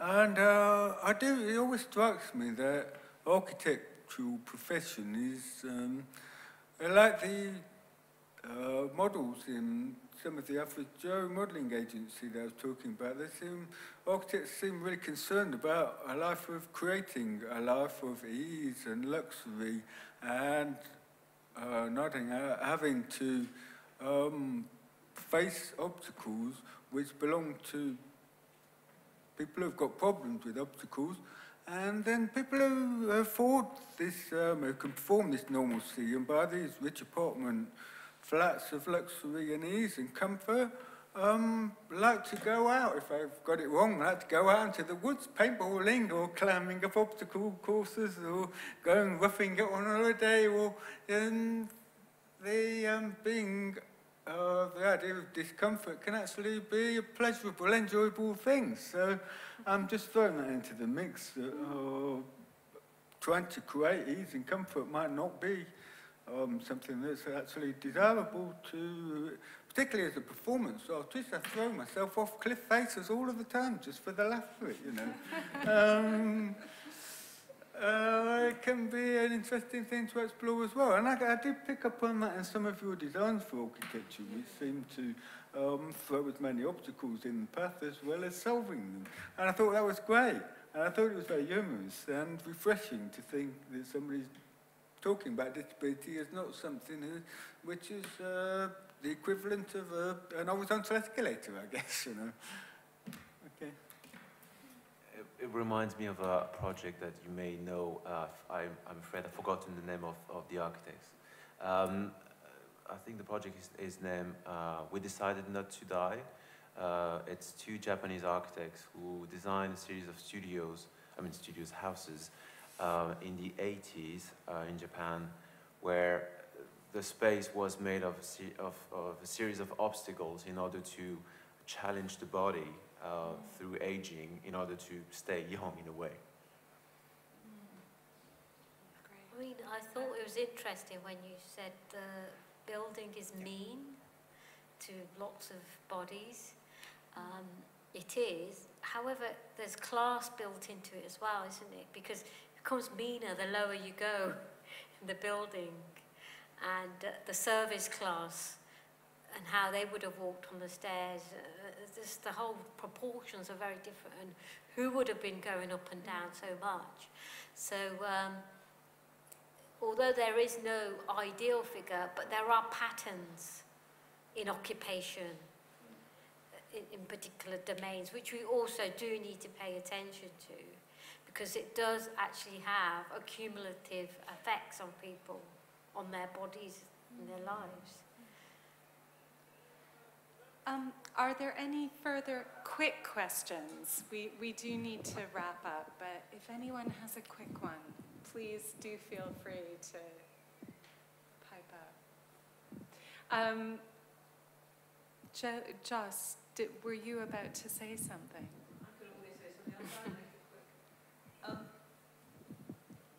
And it always strikes me that architectural profession is like the models in some of the average Joe modelling agency that I was talking about. Architects seem really concerned about a life of creating, a life of ease and luxury, and not having to face obstacles which belong to people who've got problems with obstacles, and then people who afford this, who can perform this normalcy and buy these rich apartment flats of luxury and ease and comfort, like to go out, if I've got it wrong, like to go out into the woods paintballing or climbing up obstacle courses or going roughing it on holiday, or being the idea of discomfort can actually be a pleasurable, enjoyable thing. So I'm just throwing that into the mix. Trying to create ease and comfort might not be something that's actually desirable to, particularly as a performance artist. I throw myself off cliff faces all of the time just for the laugh of it, you know. It can be an interesting thing to explore as well. And I did pick up on that in some of your designs for architecture, which seem to throw as many obstacles in the path as well as solving them. And I thought that was great. And I thought it was very humorous and refreshing to think that somebody's talking about disability as not something which is the equivalent of an horizontal escalator, I guess, you know. Okay. It reminds me of a project that you may know. I'm afraid I've forgotten the name of the architects. I think the project is named We Decided Not to Die. It's two Japanese architects who designed a series of houses in the 80s in Japan, where the space was made of a series of obstacles in order to challenge the body through aging in order to stay young in a way. I mean, I thought it was interesting when you said the building is mean to lots of bodies. It is. However, there's class built into it as well, isn't it? Because it becomes meaner the lower you go in the building. And the service class and how they would have walked on the stairs, just the whole proportions are very different. And who would have been going up and down so much? So, although there is no ideal figure, but there are patterns in occupation, in particular domains, which we also do need to pay attention to, because it does actually have a cumulative effects on people, on their bodies and their lives. Are there any further quick questions? We do need to wrap up, but if anyone has a quick one, please do feel free to pipe up. Joss, were you about to say something? I could always say something.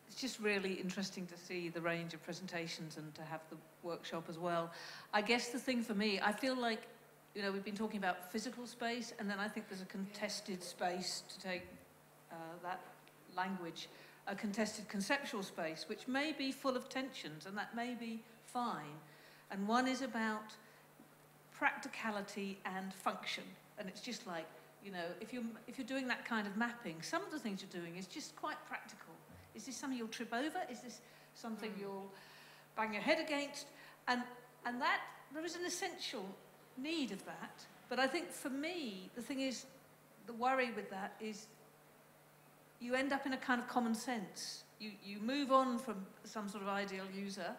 It's just really interesting to see the range of presentations and to have the workshop as well. I guess the thing for me, I feel like, you know, we've been talking about physical space, and then I think there's a contested space, to take that language, a contested conceptual space, which may be full of tensions, and that may be fine. And one is about practicality and function. And it's just like, you know, if you're doing that kind of mapping, some of the things you're doing is just quite practical. Is this something you'll trip over? Is this something you'll bang your head against? And that, there is an essential need of that. But I think for me, the thing is, the worry with that is you end up in a kind of common sense. You move on from some sort of ideal user,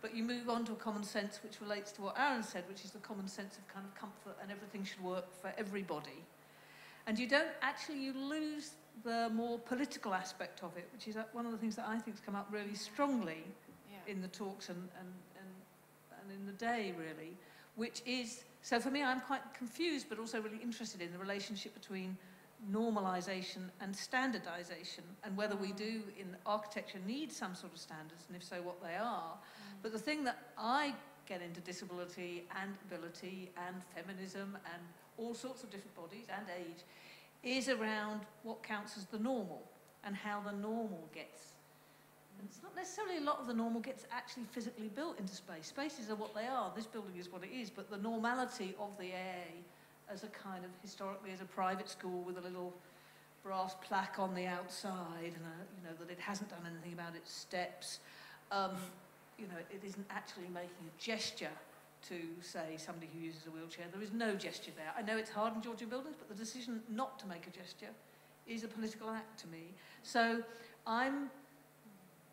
but you move on to a common sense which relates to what Aaron said, which is the common sense of kind of comfort, and everything should work for everybody. And you don't actually, you lose the more political aspect of it, which is one of the things that I think has come up really strongly in the talks and in the day, really, which is, so for me, I'm quite confused, but also really interested in the relationship between normalization and standardization, and whether we do in architecture need some sort of standards, and if so, what they are. But the thing that I get into disability and ability and feminism and all sorts of different bodies and age is around what counts as the normal and how the normal gets. And it's not necessarily a lot of the normal gets actually physically built into space. Spaces are what they are. This building is what it is, but the normality of the AA as a kind of, historically, as a private school with a little brass plaque on the outside, and you know, that it hasn't done anything about its steps. You know, it isn't actually making a gesture to, say, somebody who uses a wheelchair. There is no gesture there. I know it's hard in Georgian buildings, but the decision not to make a gesture is a political act to me. So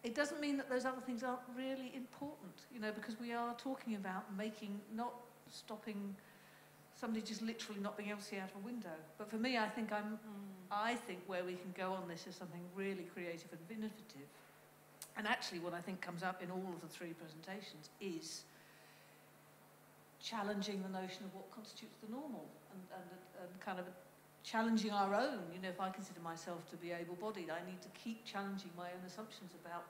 it doesn't mean that those other things aren't really important, you know, because we are talking about not stopping somebody just literally not being able to see out of a window. But for me, I think where we can go on this is something really creative and innovative. And actually what I think comes up in all of the three presentations is challenging the notion of what constitutes the normal and kind of challenging our own. You know, if I consider myself to be able-bodied, I need to keep challenging my own assumptions about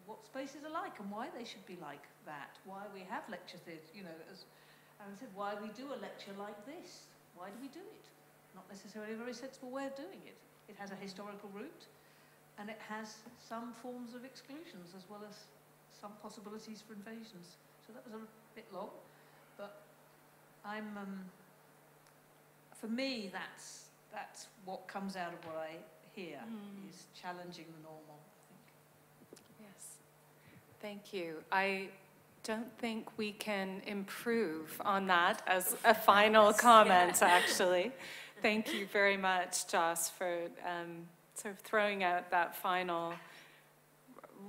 what spaces are like and why they should be like that, why we have lecture theatre, you know, as Aaron said, why we do a lecture like this. Why do we do it? Not necessarily a very sensible way of doing it. It has a historical root, and it has some forms of exclusions as well as some possibilities for invasions. So that was a bit long, but for me, that's what comes out of what I hear, is challenging the normal, I think. Yes, thank you. I don't think we can improve on that as a final comment, actually. Thank you very much, Joss, for sort of throwing out that final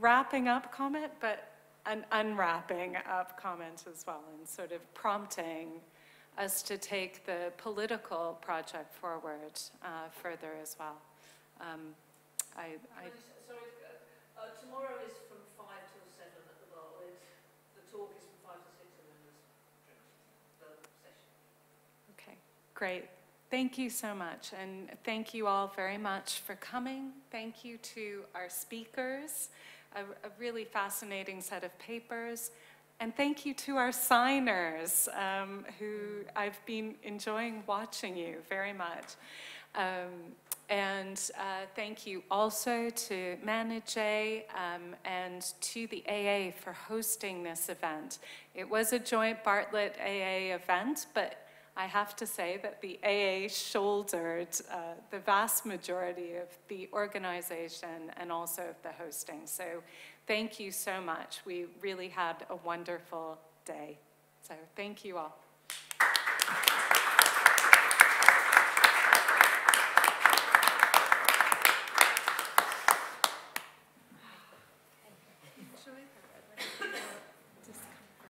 wrapping up comment, but an unwrapping up comment as well, and sort of prompting us to take the political project forward further as well. Sorry, tomorrow is from 5 till 7 at the Bartlett. The talk is from 5 to 6 and then there's the session. Okay, great. Thank you so much, and thank you all very much for coming. Thank you to our speakers, a really fascinating set of papers. And thank you to our signers, who I've been enjoying watching you very much. And thank you also to Manage and to the AA for hosting this event. It was a joint Bartlett AA event, but I have to say that the AA shouldered the vast majority of the organization and also of the hosting. So thank you so much. We really had a wonderful day. So thank you all.